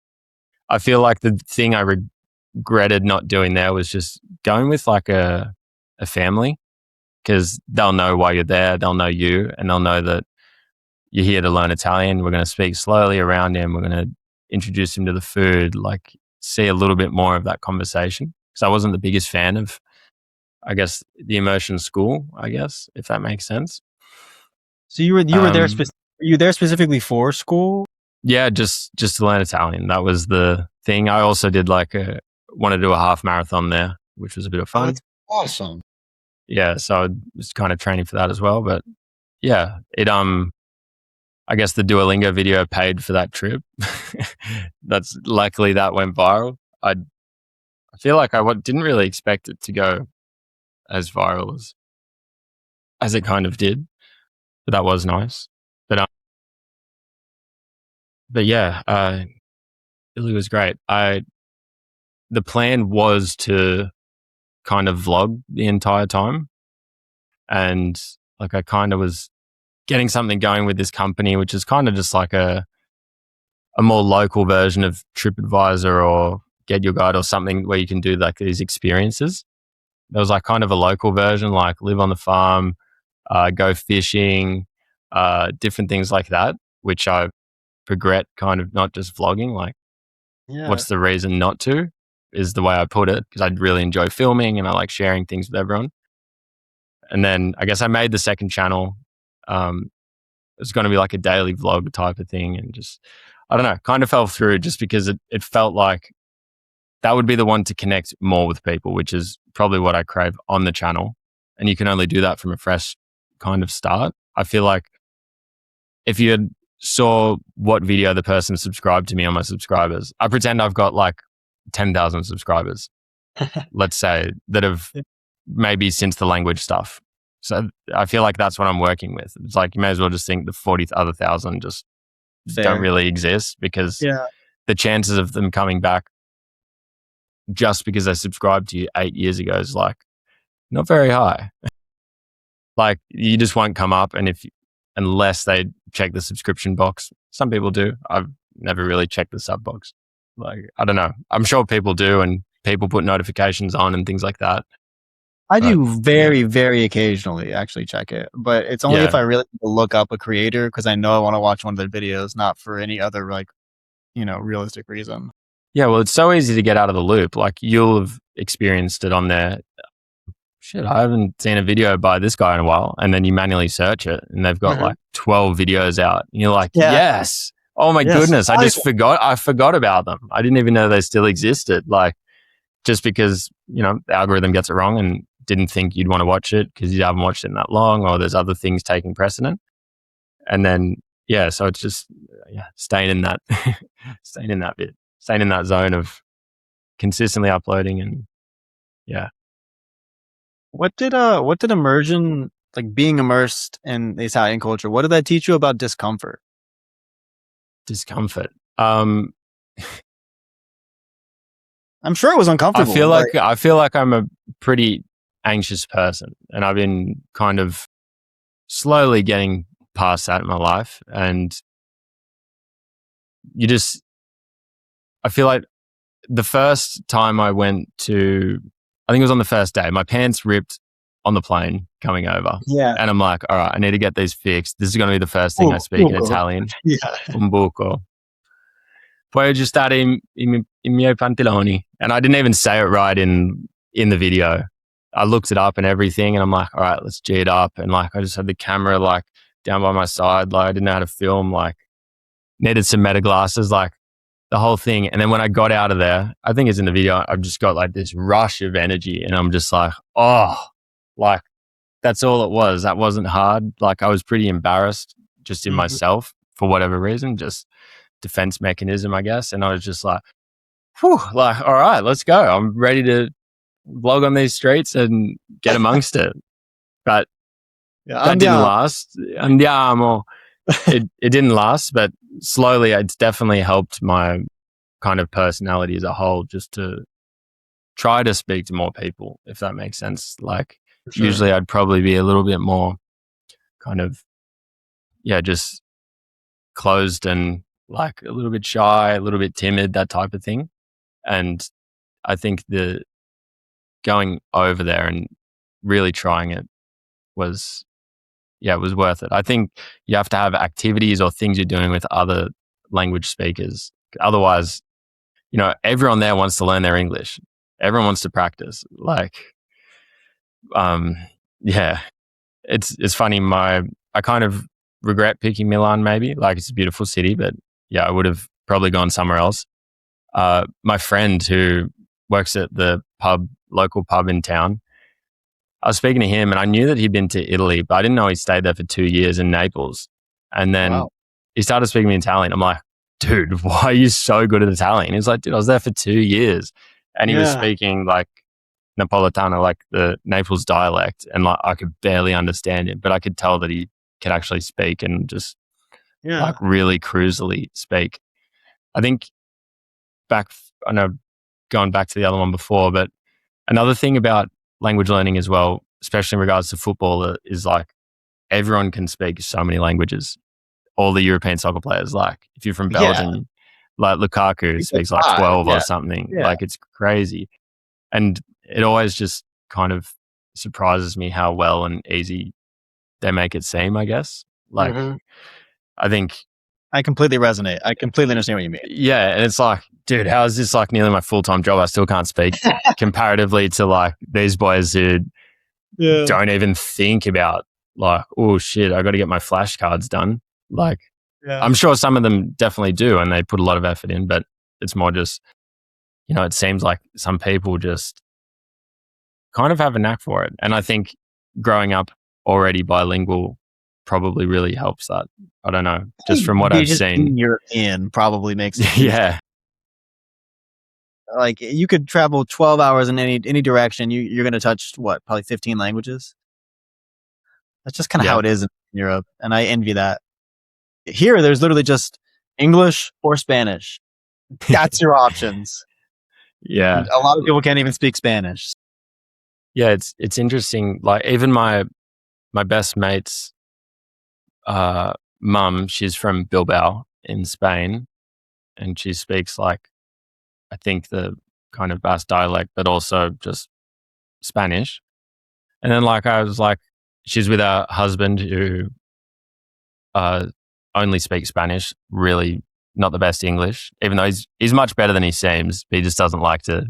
S2: I feel like the thing I regretted not doing there was just going with like a family, because they'll know why you're there, they'll know you, and they'll know that you're here to learn Italian. We're going to speak slowly around him. We're going to introduce him to the food, like see a little bit more of that conversation. Because I wasn't the biggest fan of, I guess, the immersion school, I guess, if that makes sense.
S1: So you were there were you there specifically for school?
S2: Yeah, just to learn Italian. That was the thing. I also did wanted to do a half marathon there, which was a bit of fun.
S1: That's awesome.
S2: Yeah, so I was kind of training for that as well. But yeah, I guess the Duolingo video paid for that trip. That's luckily that went viral. I feel like I didn't really expect it to go as viral as it kind of did, but that was nice. But yeah, Italy was great. The plan was to kind of vlog the entire time, and like I kind of was getting something going with this company, which is kind of just like a more local version of TripAdvisor or Get Your Guide or something, where you can do like these experiences. There was like kind of a local version, like live on the farm, go fishing, different things like that, which I regret kind of not just vlogging. Like, what's the reason not to, is the way I put it, because I really enjoy filming and I like sharing things with everyone. And then I guess I made the second channel. It was going to be like a daily vlog type of thing, and just, I don't know, kind of fell through just because it felt like that would be the one to connect more with people, which is probably what I crave on the channel. And you can only do that from a fresh kind of start. I feel like if you had saw what video the person subscribed to me on my subscribers, I pretend I've got like 10,000 subscribers, let's say, that have maybe since the language stuff. So I feel like that's what I'm working with. It's like you may as well just think the 40 other thousand just don't really exist, because the chances of them coming back just because they subscribed to you 8 years ago is like not very high. Like you just won't come up, and unless they check the subscription box. Some people do. I've never really checked the sub box. Like, I don't know. I'm sure people do, and people put notifications on and things like that.
S1: I do very occasionally actually check it, but it's only if I really look up a creator because I know I want to watch one of their videos, not for any other like, realistic reason.
S2: Yeah, well, it's so easy to get out of the loop. Like you'll have experienced it on there. Shit, I haven't seen a video by this guy in a while. And then you manually search it and they've got like 12 videos out. And you're like, yes. Oh my goodness. I forgot about them. I didn't even know they still existed. Like just because, the algorithm gets it wrong and didn't think you'd want to watch it because you haven't watched it in that long, or there's other things taking precedent. And then, so it's just, staying in that, staying in that zone of consistently uploading and
S1: What did immersion, like being immersed in the Italian culture, what did that teach you about discomfort?
S2: Discomfort.
S1: I'm sure it was uncomfortable.
S2: I feel like I'm a pretty anxious person, and I've been kind of slowly getting past that in my life. And I feel like the first time I went to, I think it was on the first day, my pants ripped on the plane coming over.
S1: Yeah.
S2: And I'm like, all right, I need to get these fixed. This is going to be the first thing I speak in Italian.
S1: Yeah.
S2: Un buco. Puoi aggiustare I miei pantaloni. And I didn't even say it right in the video. I looked it up and everything, and I'm like, all right, let's G it up. And like, I just had the camera like down by my side. Like I didn't know how to film, like needed some meta glasses, like the whole thing. And then when I got out of there, I think it's in the video, I've just got like this rush of energy, and I'm just like, oh, like that's all it was. That wasn't hard. Like I was pretty embarrassed just in myself for whatever reason, just defense mechanism, I guess. And I was just like, whew, like, all right, let's go. I'm ready to vlog on these streets and get amongst it. But
S1: Yeah,
S2: that didn't last. Andiamo. It didn't last, but slowly it's definitely helped my kind of personality as a whole, just to try to speak to more people, if that makes sense. Like
S1: sure.
S2: usually I'd probably be a little bit more kind of, yeah, just closed and like a little bit shy, a little bit timid, that type of thing. And I think the going over there and really trying it was, yeah, it was worth it. I think you have to have activities or things you're doing with other language speakers. Otherwise, you know, everyone there wants to learn their English. Everyone wants to practice. Like, yeah, it's funny. I kind of regret picking Milan. Maybe like it's a beautiful city, but yeah, I would have probably gone somewhere else. My friend who works at the local pub in town, I was speaking to him and I knew that he'd been to Italy, but I didn't know he stayed there for 2 years in Naples. And then
S1: Wow.
S2: he started speaking me Italian. I'm like, dude, why are you so good at Italian? He's like, dude, I was there for 2 years. And he was speaking like Napolitano, like the Naples dialect. And like I could barely understand it, but I could tell that he could actually speak and just like really cruisily speak. I think I know going back to the other one before, but another thing about language learning as well, especially in regards to football, is like everyone can speak so many languages. All the European soccer players, like if you're from Belgium, like Lukaku speaks like 12 or something. Like it's crazy. And it always just kind of surprises me how well and easy they make it seem, I guess. Like I think
S1: I completely resonate. I completely understand what you mean.
S2: Yeah. And it's like, dude, how is this like nearly my full-time job? I still can't speak comparatively to like these boys who don't even think about like, oh shit, I got to get my flashcards done. Like, I'm sure some of them definitely do and they put a lot of effort in, but it's more just, you know, it seems like some people just kind of have a knack for it. And I think growing up already bilingual probably really helps that. I don't know, just from what I've seen.
S1: European probably makes it
S2: yeah.
S1: Like you could travel 12 hours in any direction. You're going to touch what, probably 15 languages. That's just kind of how it is in Europe. And I envy that. Here, there's literally just English or Spanish. That's your options.
S2: Yeah.
S1: And a lot of people can't even speak Spanish.
S2: Yeah. It's interesting. Like even my best mate's, mum, she's from Bilbao in Spain and she speaks like, I think the kind of Basque dialect, but also just Spanish. And then like I was like, she's with her husband who only speaks Spanish, really not the best English, even though he's much better than he seems, but he just doesn't like to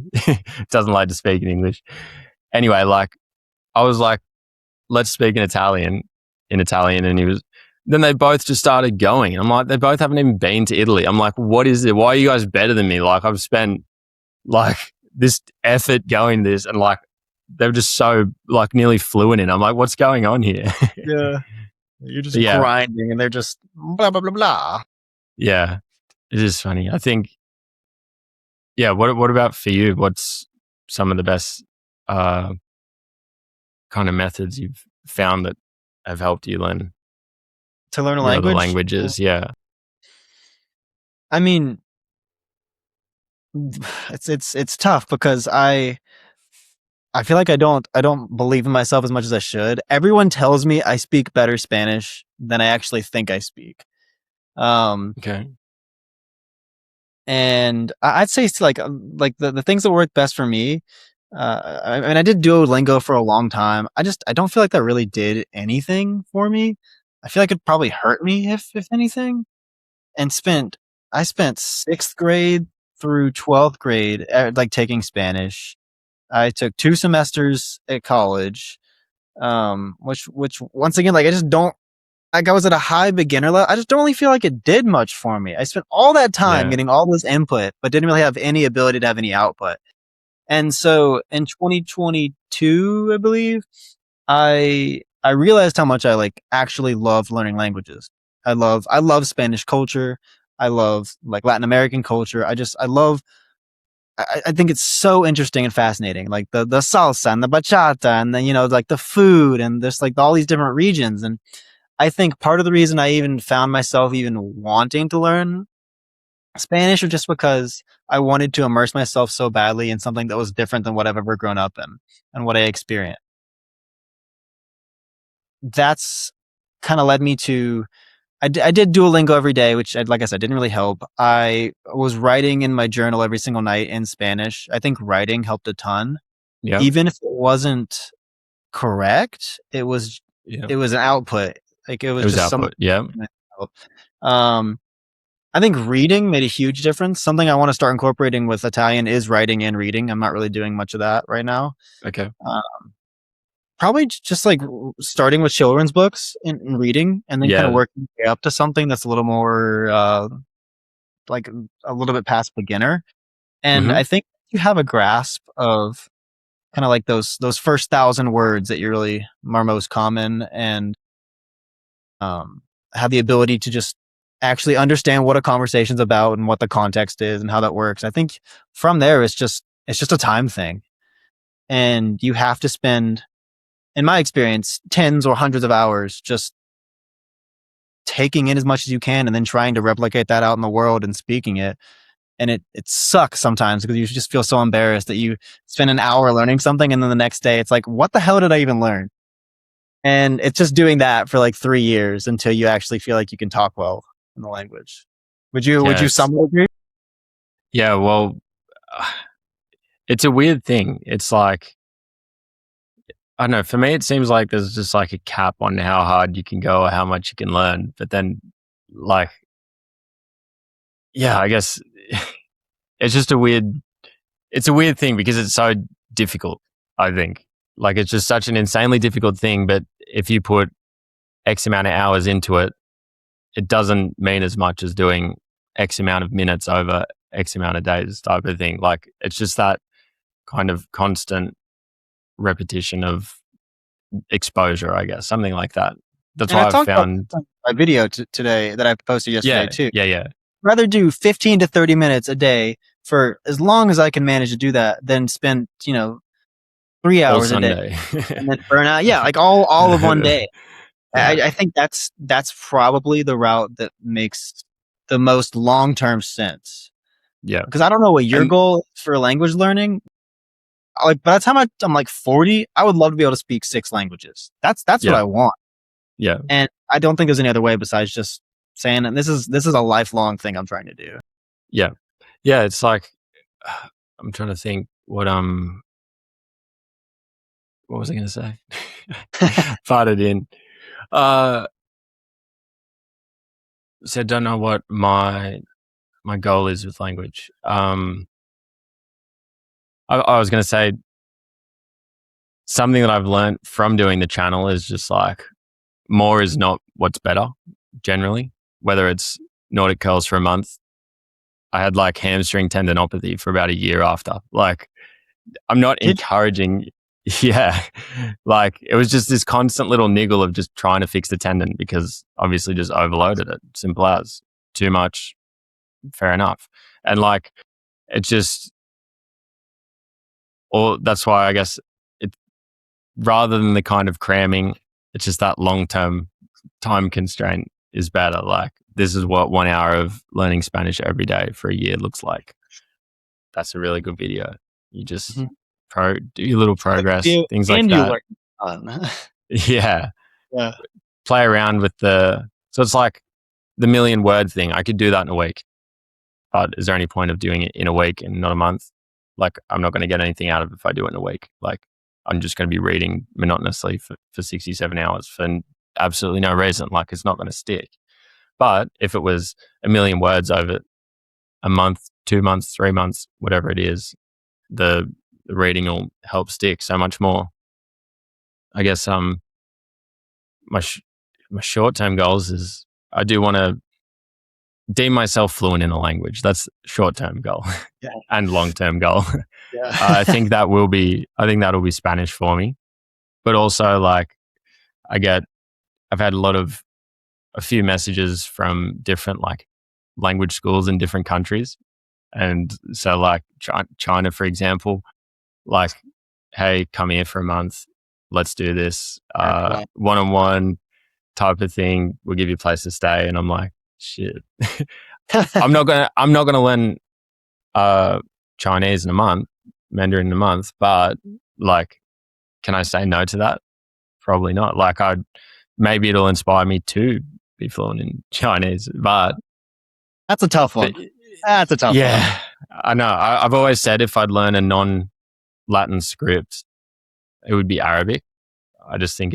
S2: speak in English. Anyway, like I was like, let's speak in Italian, and then they both just started going. I'm like, they both haven't even been to Italy. I'm like, what is it? Why are you guys better than me? Like I've spent like this effort going this and like they're just so like nearly fluent in. I'm like, what's going on here?
S1: Yeah. You're just grinding and they're just blah, blah, blah, blah.
S2: Yeah. It is funny. I think, yeah. What about for you? What's some of the best kind of methods you've found that have helped you learn
S1: to learn a language?
S2: The languages, yeah.
S1: I mean, it's tough because I feel like I don't believe in myself as much as I should. Everyone tells me I speak better Spanish than I actually think I speak.
S2: Okay.
S1: And I'd say it's like the things that work best for me. I mean, I did Duolingo for a long time. I don't feel like that really did anything for me. I feel like it'd probably hurt me if anything. And I spent 6th grade through 12th grade like taking Spanish. I took 2 semesters at college, which once again, like I just don't, like I was at a high beginner level. I just don't really feel like it did much for me. I spent all that time getting all this input, but didn't really have any ability to have any output. And so in 2022, I believe, I realized how much I like actually love learning languages. I love Spanish culture. I love like Latin American culture. I love I think it's so interesting and fascinating. Like the salsa and the bachata and then, like the food and there's like all these different regions. And I think part of the reason I even found myself even wanting to learn Spanish was just because I wanted to immerse myself so badly in something that was different than what I've ever grown up in and what I experienced. That's kind of led me to I did Duolingo every day, which, like I said, didn't really help. I was writing in my journal every single night in Spanish. I think writing helped a ton,
S2: Yeah.
S1: even if it wasn't correct.
S2: Yeah.
S1: It was an output. Like it was just something.
S2: output. Yeah.
S1: Um, I think reading made a huge difference. Something I want to start incorporating with Italian is writing and reading. I'm not really doing much of that right now.
S2: Okay.
S1: Probably just like starting with children's books and reading, and then kind of
S2: Yeah.
S1: working up to something that's a little more like a little bit past beginner. And
S2: Hmm.
S1: I think you have a grasp of kind of like those first 1,000 words that you really are most common, and have the ability to just actually understand what a conversation's about and what the context is and how that works. I think from there it's just a time thing, and you have to spend, in my experience, tens or hundreds of hours just taking in as much as you can and then trying to replicate that out in the world and speaking it. And it sucks sometimes because you just feel so embarrassed that you spend an hour learning something and then the next day it's like, what the hell did I even learn? And it's just doing that for like 3 years until you actually feel like you can talk well in the language. Would you
S2: Yes.
S1: somewhat agree?
S2: Yeah. Well, it's a weird thing. It's like, I don't know. For me, it seems like there's just like a cap on how hard you can go or how much you can learn. But then, like, yeah, I guess it's just it's a weird thing because it's so difficult, I think. Like, it's just such an insanely difficult thing. But if you put X amount of hours into it, it doesn't mean as much as doing X amount of minutes over X amount of days type of thing. Like, it's just that kind of constant repetition of exposure, I guess, something like that. That's
S1: And I
S2: why I've
S1: talked about
S2: found,
S1: this on my video today that I posted yesterday
S2: yeah,
S1: too.
S2: yeah,
S1: Rather do 15 to 30 minutes a day for as long as I can manage to do that than spend, 3 hours a day
S2: Sunday.
S1: and then burn out. Yeah, like all of one day.
S2: Yeah,
S1: I think that's probably the route that makes the most long term sense.
S2: yeah.
S1: Because I don't know what your
S2: And
S1: goal is for language learning. Like by the time I'm like 40, I would love to be able to speak 6 languages. That's what
S2: yeah,
S1: I want,
S2: yeah,
S1: and I don't think there's any other way besides just saying. And this is a lifelong thing I'm trying to do.
S2: yeah, yeah. It's like, I'm trying to think what was I going to say? Farted in. Uh, so I don't know what my goal is with language. I was going to say something that I've learned from doing the channel is just like, more is not what's better generally, whether it's Nordic curls for a month. I had like hamstring tendinopathy for about a year after. Like, I'm not
S1: Did
S2: encouraging, yeah. Like, it was just this constant little niggle of just trying to fix the tendon because obviously just overloaded it. Simple as. Too much, fair enough. And like, it just, or that's why I guess it, rather than the kind of cramming, it's just that long term time constraint is better. Like, this is what 1 hour of learning Spanish every day for a year looks like. That's a really good video. You just
S1: Mhm.
S2: do your little progress, things like
S1: And you
S2: that.
S1: learn fun.
S2: Yeah.
S1: Yeah.
S2: Play around with so it's like the million word thing. I could do that in a week, but is there any point of doing it in a week and not a month? Like, I'm not going to get anything out of it if I do it in a week. Like, I'm just going to be reading monotonously for 67 hours for absolutely no reason. Like, it's not going to stick. But if it was a million words over a month, 2 months, 3 months, whatever it is, the reading will help stick so much more. I guess my my short term goals is I do want to deem myself fluent in a language. That's short term goal.
S1: Yeah.
S2: And long term goal.
S1: Yeah.
S2: I think that'll be Spanish for me. But also, like, I've had a lot of a few messages from different like language schools in different countries. And so like China, for example, like, hey, come here for a month. Let's do this one-on-one type of thing. We'll give you a place to stay. And I'm like, shit, I'm not gonna learn Chinese in a month, Mandarin in a month, but like, can I say no to that? Probably not. Like, maybe it'll inspire me to be fluent in Chinese, but
S1: That's a tough one. That's a tough one.
S2: Yeah, I know. I've always said if I'd learn a non-Latin script, it would be Arabic. I just think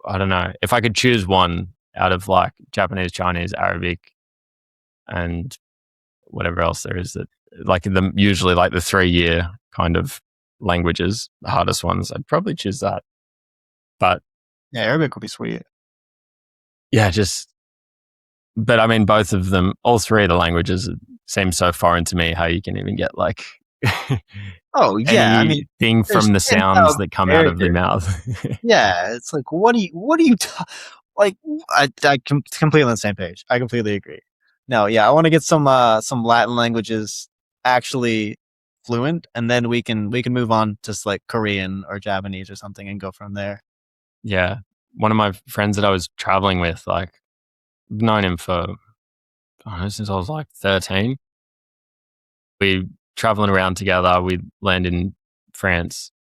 S2: I don't know. If I could choose one out of like Japanese, Chinese, Arabic, and whatever else there is, that like usually like the 3-year kind of languages, the hardest ones, I'd probably choose that. But
S1: yeah, Arabic would be sweet.
S2: Yeah, but I mean, both of them, all three of the languages seem so foreign to me. How you can even get like,
S1: oh yeah, I mean,
S2: thing from the sounds that come out of their mouth.
S1: Yeah, it's like, what do you like? I completely on the same page. I completely agree. No, yeah, I want to get some Latin languages actually fluent, and then we can move on to like Korean or Japanese or something and go from there.
S2: Yeah, one of my friends that I was traveling with, like, I've known him for, I don't know, since I was like 13. We traveling around together. We land in France.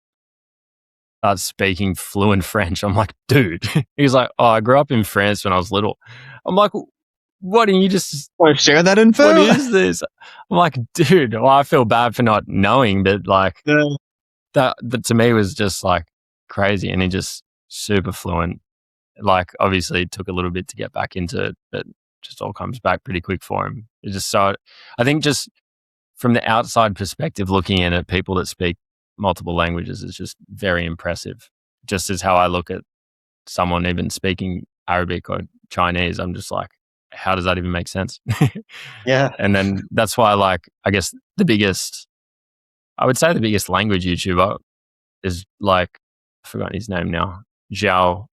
S2: Start speaking fluent French. I'm like, dude. He's like, oh, I grew up in France when I was little. I'm like, what? Didn't you just
S1: share that info?
S2: What is this? I'm like, dude. Well, I feel bad for not knowing, but like that to me was just like crazy, and he just super fluent. Like, obviously, it took a little bit to get back into it, but just all comes back pretty quick for him. It's just so. I think just from the outside perspective, looking in at people that speak multiple languages is just very impressive. Just as how I look at someone even speaking Arabic or Chinese, I'm just like, how does that even make sense?
S1: Yeah.
S2: And then that's why, like, I guess I would say the biggest language YouTuber is like, I've forgotten his name now, Zhao.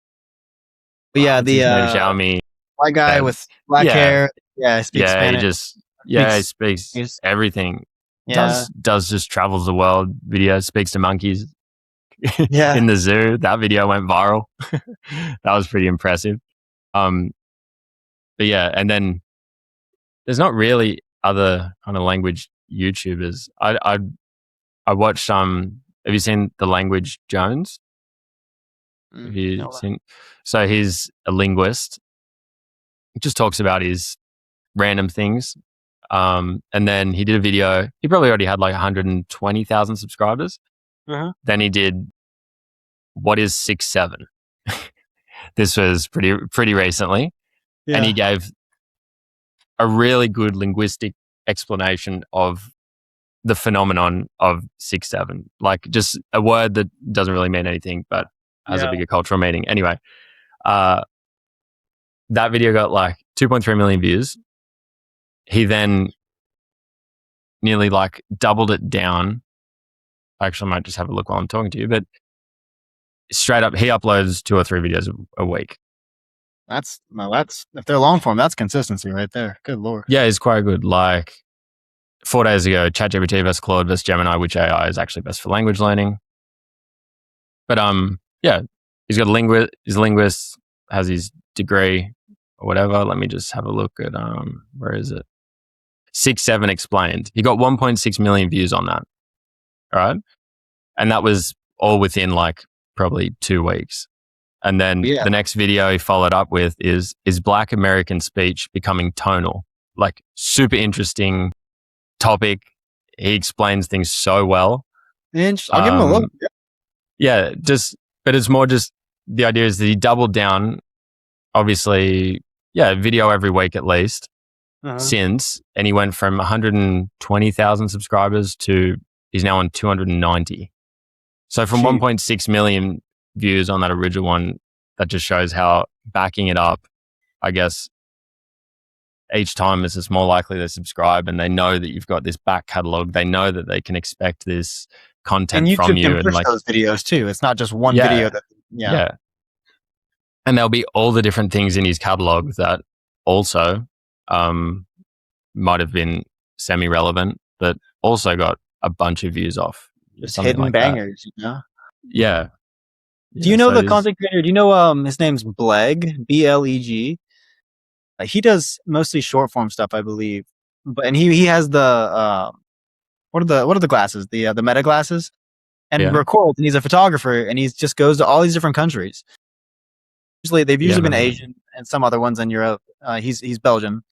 S1: But yeah, the
S2: Xiaomi,
S1: white guy with black hair. Yeah, he speaks Spanish.
S2: He speaks everything.
S1: Yeah.
S2: Does just travels the world. Video, speaks to monkeys.
S1: Yeah.
S2: In the zoo. That video went viral. That was pretty impressive. But yeah, and then there's not really other kind of language YouTubers. I watched have you seen The Language Jones? Have you seen? So he's a linguist. He just talks about his random things. And then he did a video. He probably already had like 120,000 subscribers.
S1: Uh-huh.
S2: Then he did, what is 6-7? This was pretty recently. Yeah. And he gave a really good linguistic explanation of the phenomenon of 6-7. Like, just a word that doesn't really mean anything, but has a bigger cultural meaning. Anyway, that video got like 2.3 million views. He then nearly like doubled it down. Actually, I might just have a look while I'm talking to you, but straight up, he uploads 2 or 3 videos a week.
S1: That's if they're long form, that's consistency right there. Good Lord.
S2: Yeah, it's quite good. Like 4 days ago, ChatGPT versus Claude versus Gemini, which AI is actually best for language learning. But yeah, he's got he's a linguist, has his degree or whatever. Let me just have a look at where is it? 6-7 explained. He got 1.6 million views on that. All right. And that was all within like probably 2 weeks. And then the next video he followed up with is Black American speech becoming tonal? Like, super interesting topic. He explains things so well.
S1: I'll give him a look.
S2: Yeah, but it's more just the idea is that he doubled down, obviously, video every week at least since, and he went from 120,000 subscribers to he's now on 290. So from 1.6 million views on that original one, that just shows how backing it up, I guess, each time is just more likely to subscribe, and they know that you've got this back catalog. They know that they can expect this content from you.
S1: And push those videos too. It's not just one video.
S2: and there'll be all the different things in his catalog that also might have been semi-relevant, that also got a bunch of views off.
S1: Just
S2: Something
S1: hidden
S2: like that.
S1: bangers, you know?
S2: Yeah.
S1: Do you know
S2: so
S1: the
S2: it is-
S1: content creator? Do you know his name's Bleg, BLEG? He does mostly short form stuff, I believe. But and he has the what are the glasses? The Meta glasses, and
S2: Yeah.
S1: records. And he's a photographer, and he just goes to all these different countries. They've usually been
S2: maybe.
S1: Asian and some other ones in Europe. He's Belgian.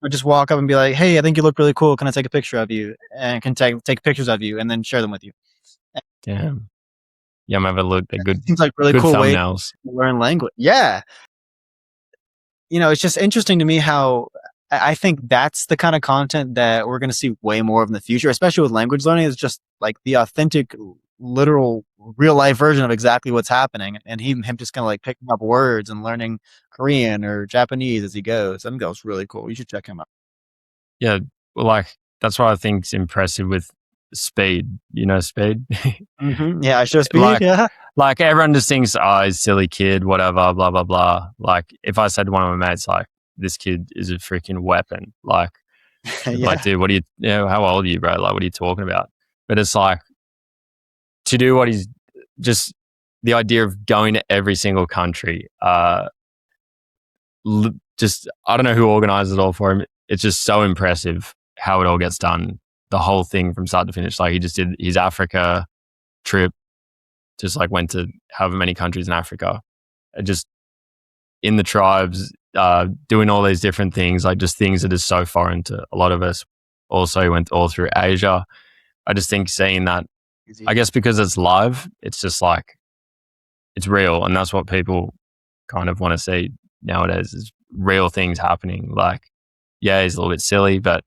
S1: Would just walk up and be like, "Hey, I think you look really cool. Can I take a picture of you?" And can take pictures of you and then share them with you.
S2: Damn. Yeah, I'm having a look. They're good.
S1: Seems like really
S2: Good
S1: cool way to
S2: thumbnails.
S1: learn language. Yeah, it's just interesting to me how I think that's the kind of content that we're going to see way more of in the future, especially with language learning. Is just like the authentic, literal, real life version of exactly what's happening, and him just kind of like picking up words and learning Korean or Japanese as he goes. I think that was really cool. You should check him out.
S2: Yeah, well, like that's what I think is impressive with Speed. You know, Speed.
S1: Yeah, I show speed.
S2: Like-
S1: Yeah,
S2: Like everyone just thinks, oh, he's a silly kid, whatever, blah blah blah. Like if I said to one of my mates, like, this kid is a freaking weapon. Like,
S1: yeah.
S2: like, dude, what do you know? How old are you, bro? Like, what are you talking about? But it's like to do what he's just the idea of going to every single country. Just I don't know who organized it all for him. It's just so impressive how it all gets done. The whole thing from start to finish. Like he just did his Africa trip. Just like went to however many countries in Africa, just in the tribes, doing all these different things, like just things that are so foreign to a lot of us. Also went all through Asia. I just think seeing that, I guess because it's live, it's just like, it's real. And that's what people kind of want to see nowadays is real things happening. Like, yeah, he's a little bit silly, but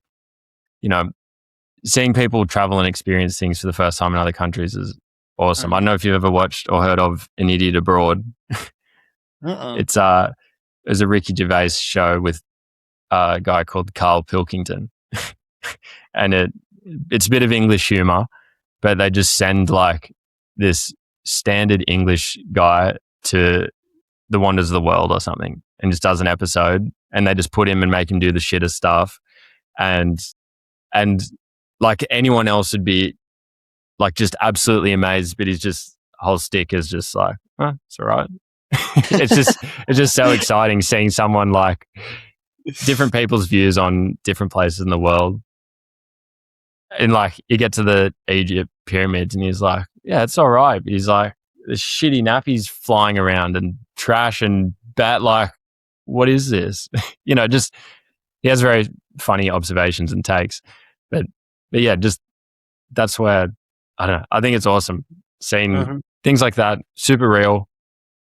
S2: seeing people travel and experience things for the first time in other countries is awesome. I don't know if you've ever watched or heard of An Idiot Abroad. It's there's a Ricky Gervais show with a guy called Carl Pilkington, and it's a bit of English humor, but they just send like this standard English guy to the wonders of the world or something, and just does an episode, and they just put him and make him do the shittest stuff, and like anyone else would be like just absolutely amazed, but his just whole stick is just like, it's all right. it's just so exciting seeing someone like different people's views on different places in the world. And like you get to the Egypt pyramids and he's like, yeah, it's all right. But he's like, there's shitty nappies flying around and trash and bat. Like, what is this? Just he has very funny observations and takes. But yeah, just that's where I don't know. I think it's awesome seeing things like that, super real,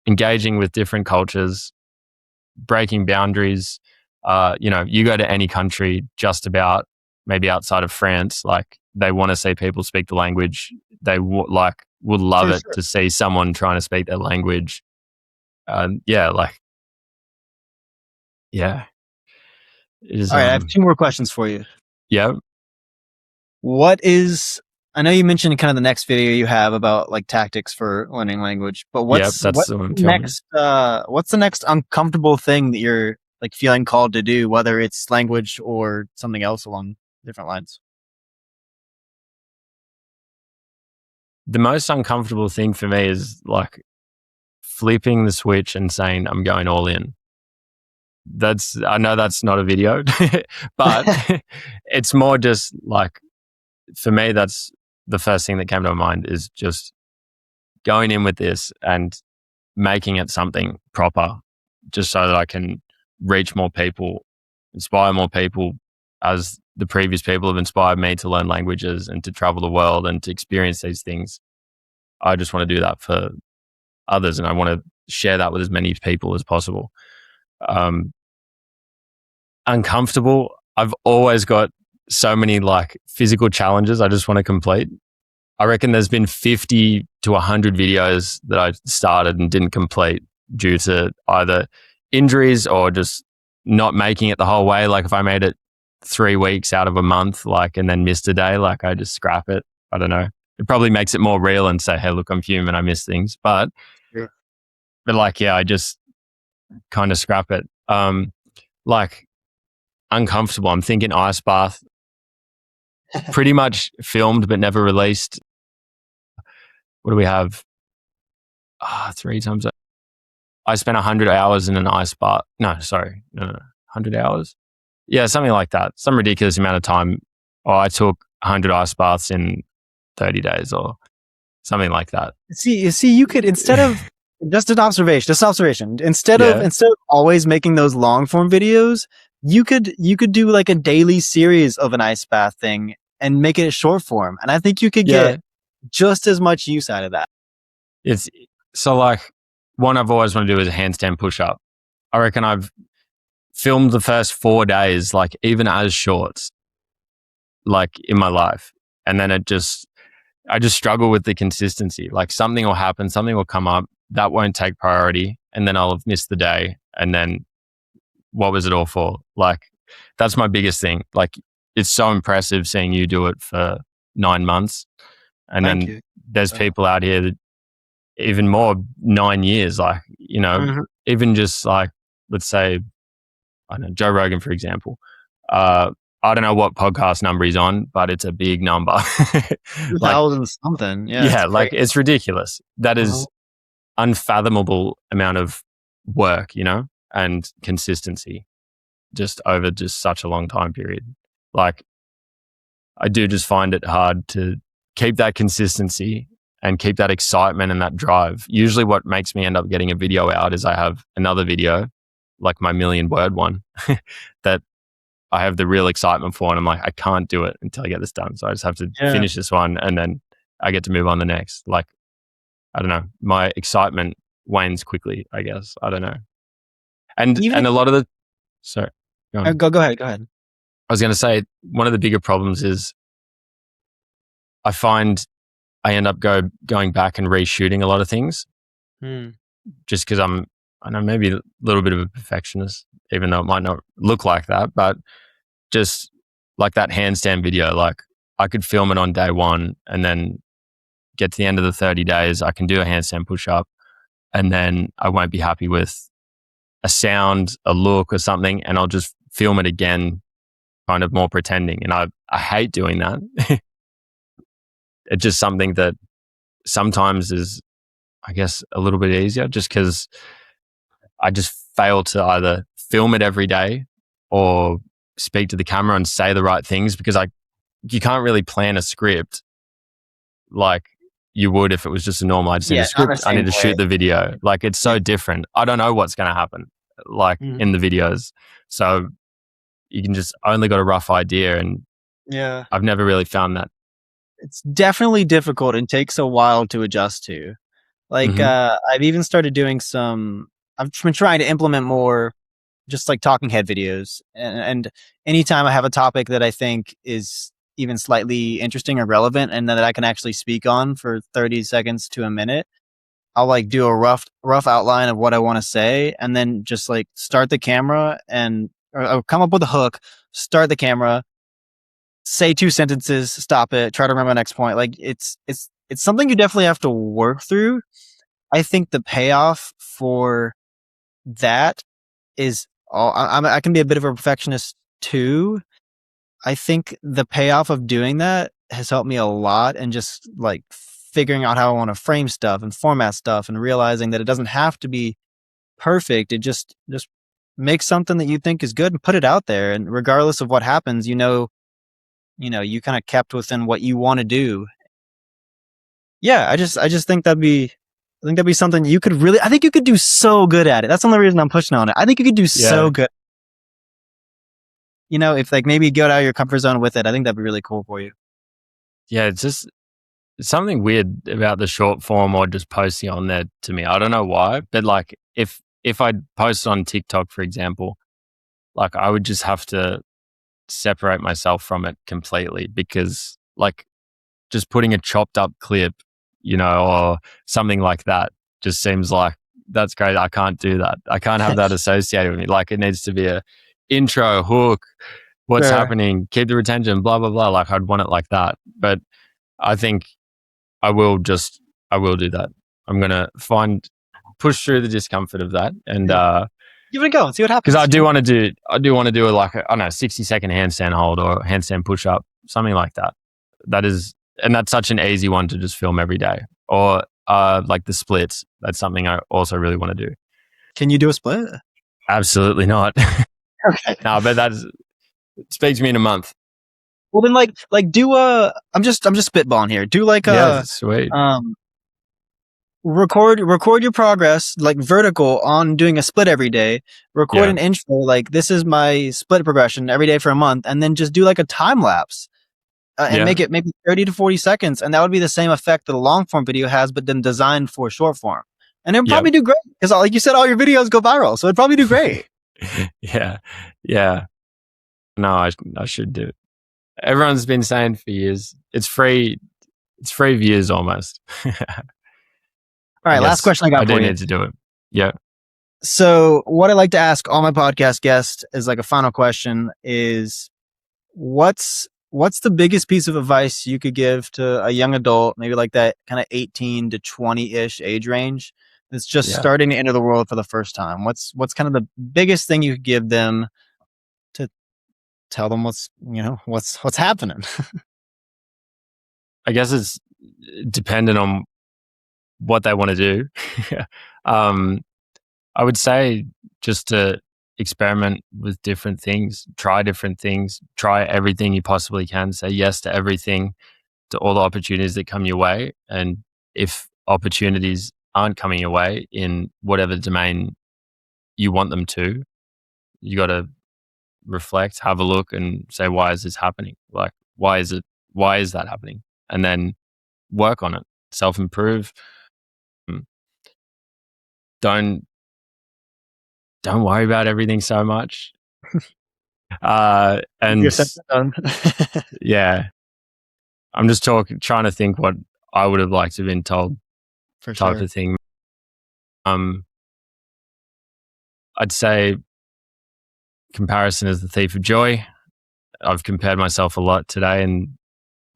S2: engaging with different cultures, breaking boundaries. You go to any country, just about maybe outside of France, like they want to see people speak the language. They would love
S1: For
S2: it
S1: sure.
S2: to see someone trying to speak their language. Yeah. It is,
S1: All right, I have 2 more questions for you.
S2: yeah.
S1: I know you mentioned kind of the next video you have about like tactics for learning language, but what's
S2: the one I'm filming.
S1: what's the next uncomfortable thing that you're like feeling called to do, whether it's language or something else along different lines?
S2: The most uncomfortable thing for me is like flipping the switch and saying I'm going all in. I know that's not a video, but it's more just like, for me, that's the first thing that came to my mind is just going in with this and making it something proper, just so that I can reach more people, inspire more people, as the previous people have inspired me to learn languages and to travel the world and to experience these things. I just want to do that for others, and I want to share that with as many people as possible. Uncomfortable. I've always got so many like physical challenges I just want to complete. I reckon there's been 50 to 100 videos that I started and didn't complete due to either injuries or just not making it the whole way. Like if I made it 3 weeks out of a month, like, and then missed a day, like I just scrap it. I don't know. It probably makes it more real and say, hey, look, I'm human. I miss things. But
S1: Sure.
S2: but like, yeah, I just kind of scrap it. Like uncomfortable. I'm thinking ice bath, pretty much filmed but never released. What do we have? 3 times. I spent 100 hours in an ice bath. No, sorry. No, 100 hours. Yeah, something like that. Some ridiculous amount of time. Or I took 100 ice baths in 30 days or something like that.
S1: See, you could, instead of just an observation, instead
S2: Yeah.
S1: of always making those long form videos, you could do like a daily series of an ice bath thing and make it a short form. And I think you could
S2: Yeah.
S1: get just as much use out of that.
S2: It's so like one I've always wanted to do is a handstand push up. I reckon I've filmed the first 4 days, like even as shorts, like in my life. And then I just struggle with the consistency. Like something will happen, something will come up that won't take priority. And then I'll have missed the day. And then what was it all for? Like that's my biggest thing. Like it's so impressive seeing you do it for 9 months. And
S1: Thank
S2: then
S1: you.
S2: there's people out here that even more 9 years, like, you know, even just like, let's say, I don't know, Joe Rogan, for example. I don't know what podcast number he's on, but it's a big number.
S1: 2,000 something.
S2: Yeah, like it's ridiculous. That is unfathomable amount of work, you know, and consistency just over just such a long time period. Like I do just find it hard to keep that consistency and keep that excitement and that drive. Usually what makes me end up getting a video out is I have another video, like my 1,000,000 word one, that I have the real excitement for. And I'm like, I can't do it until I get this done. So I just have to finish this one and then I get to move on the next. Like, I don't know, my excitement wanes quickly, I guess. I don't know. And a lot of the, sorry.
S1: Go ahead.
S2: I was going to say, one of the bigger problems is I find I end up going back and reshooting a lot of things just because I know, maybe a little bit of a perfectionist, even though it might not look like that, but just like that handstand video, like I could film it on day one and then get to the end of the 30 days, I can do a handstand push up and then I won't be happy with a sound, a look or something. And I'll just film it again, kind of more pretending. And I hate doing that. It's just something that sometimes is, I guess, a little bit easier just because I just fail to either film it every day or speak to the camera and say the right things because you can't really plan a script like you would if it was just a normal, I just need a script, I need to shoot the video. Like it's so different. I don't know what's going to happen like in the videos. So you can just only got a rough idea and I've never really found that.
S1: It's definitely difficult and takes a while to adjust to. Like I've even started doing I've been trying to implement more just like talking head videos. And anytime I have a topic that I think is even slightly interesting or relevant and that I can actually speak on for 30 seconds to a minute, I'll like do a rough outline of what I want to say and then just like start the camera or come up with a hook, start the camera, say 2 sentences, stop it, try to remember the next point. Like it's something you definitely have to work through. I think the payoff for that is I can be a bit of a perfectionist too. I think the payoff of doing that has helped me a lot and just like figuring out how I want to frame stuff and format stuff and realizing that it doesn't have to be perfect. It just make something that you think is good and put it out there. And regardless of what happens, you kind of kept within what you want to do. Yeah, I just think that'd be something you could really, I think you could do so good at it. That's the only reason I'm pushing on it. I think you could do so good. If like maybe go out of your comfort zone with it, I think that'd be really cool for you.
S2: Yeah, it's something weird about the short form or just posting on there to me. I don't know why, but like if I post on TikTok, for example, like I would just have to separate myself from it completely because like just putting a chopped up clip, or something like that just seems like that's great. I can't do that. I can't have that associated with me. Like it needs to be a intro, hook, what's happening, keep the retention, blah, blah, blah. Like I'd want it like that. But I think I will do that. I'm going to find push through the discomfort of that, and
S1: give it a go and see what happens.
S2: because I do want to do like I don't know, 60-second handstand hold or handstand push up, something like that. And that's such an easy one to just film every day. Or like the splits. That's something I also really want to do.
S1: Can you do a split?
S2: Absolutely not.
S1: Okay.
S2: No, but speak to me in a month.
S1: Well, then, like do I'm just spitballing here. Do like
S2: Yeah, sweet.
S1: record your progress like vertical on doing a split every day. Record an intro like this is my split progression every day for a month, and then just do like a time lapse and make it maybe 30 to 40 seconds, and that would be the same effect that a long form video has, but then designed for short form. And it would probably do great because, like you said, all your videos go viral, so it'd probably do great.
S2: Yeah. No, I should do it. Everyone's been saying for years. It's free views almost.
S1: All right, last question I got for you.
S2: I do need to do it. Yeah.
S1: So what I like to ask all my podcast guests is like a final question is what's the biggest piece of advice you could give to a young adult, maybe like that kind of 18 to 20-ish age range that's just starting to enter the world for the first time? What's kind of the biggest thing you could give them to tell them what's happening?
S2: I guess it's dependent on what they want to do. I would say just to experiment with different things, try different things, try everything you possibly can, say yes to everything, to all the opportunities that come your way. And if opportunities aren't coming your way in whatever domain you want them to, you got to reflect, have a look and say, why is this happening? Like, why is that happening? And then work on it, self-improve. Don't worry about everything so much. And yeah, I'm just trying to think what I would have liked to have been told,
S1: for
S2: type
S1: sure.
S2: of thing. I'd say comparison is the thief of joy. I've compared myself a lot today in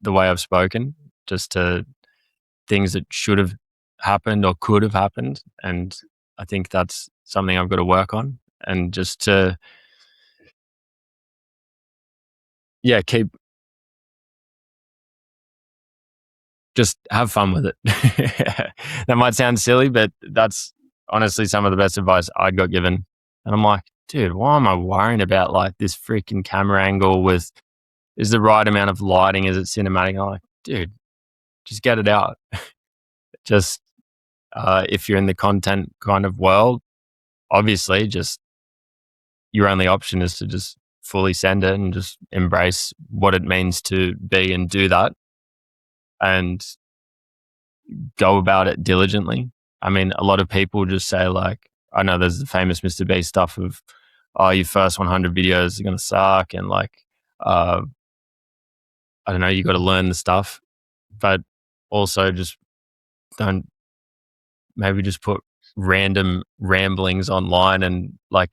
S2: the way I've spoken, just to things that should have happened or could have happened. And I think that's something I've got to work on, and just to, just have fun with it. That might sound silly, but that's honestly some of the best advice I got given. And I'm like, dude, why am I worrying about like this freaking camera angle is the right amount of lighting? Is it cinematic? I'm like, dude, just get it out. Just, if you're in the content kind of world, obviously just your only option is to just fully send it and just embrace what it means to be and do that and go about it diligently. I mean, a lot of people just say like, I know there's the famous Mr. Beast stuff of, oh, your first 100 videos are going to suck. And like, I don't know, you got to learn the stuff, but also just maybe just put random ramblings online and like,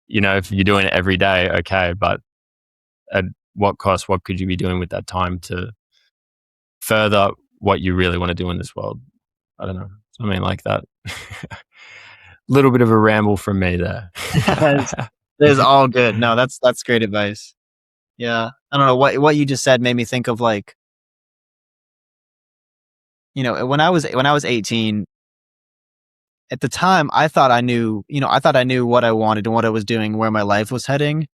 S2: if you're doing it every day, okay, but at what cost? What could you be doing with that time to further what you really want to do in this world? I don't know, something like that. Little bit of a ramble from me there.
S1: That is all good. No, that's great advice. Yeah, I don't know what you just said made me think of like, when I was 18. At the time, I thought I knew what I wanted and what I was doing, where my life was heading.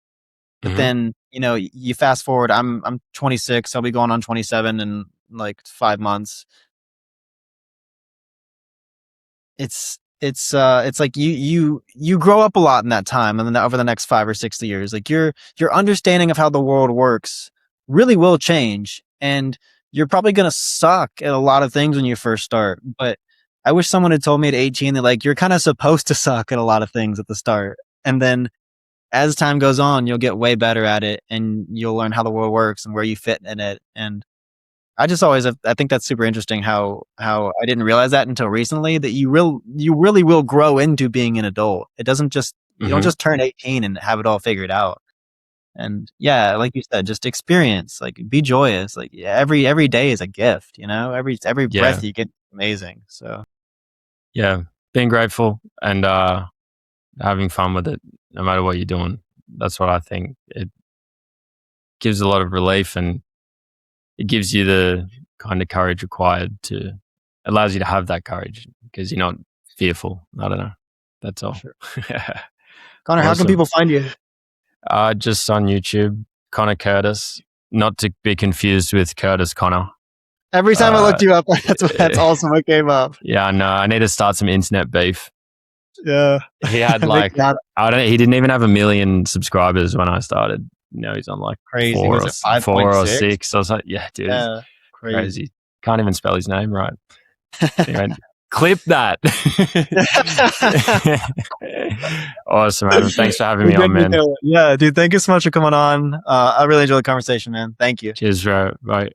S1: But then, you fast forward, I'm 26, I'll be going on 27 in like 5 months. It's like you grow up a lot in that time, and then over the next 5 or 6 years, like your understanding of how the world works really will change, and you're probably going to suck at a lot of things when you first start. But I wish someone had told me at 18 that like you're kind of supposed to suck at a lot of things at the start, and then as time goes on, you'll get way better at it, and you'll learn how the world works and where you fit in it. And I think that's super interesting how I didn't realize that until recently, that you really will grow into being an adult. It doesn't just, you don't just turn 18 and have it all figured out. And yeah, like you said, just experience, like be joyous. Like every day is a gift, every breath you get, amazing. So
S2: yeah, being grateful and having fun with it, no matter what you're doing. That's what I think. It gives a lot of relief, and it gives you the kind of courage required to allows you to have that courage because you're not fearful. I don't know. That's all.
S1: Sure. Connor, how can
S2: Awesome.
S1: people find you?
S2: Just on YouTube, Connor Curtis, not to be confused with Curtis Connor.
S1: Every time I looked you up, that's awesome. What came up?
S2: Yeah, no, I need to start some internet beef.
S1: Yeah,
S2: He had like he didn't even have 1 million subscribers when I started. He's on like
S1: crazy.
S2: four,
S1: Was it 5.6?
S2: 4 or 6 or something. Yeah, dude,
S1: Yeah,
S2: crazy. Can't even spell his name right. Anyway, clip that. Awesome, man. Thanks for having me on, man.
S1: Yeah, dude. Thank you so much for coming on. I really enjoyed the conversation, man. Thank you.
S2: Cheers, bro. Bye.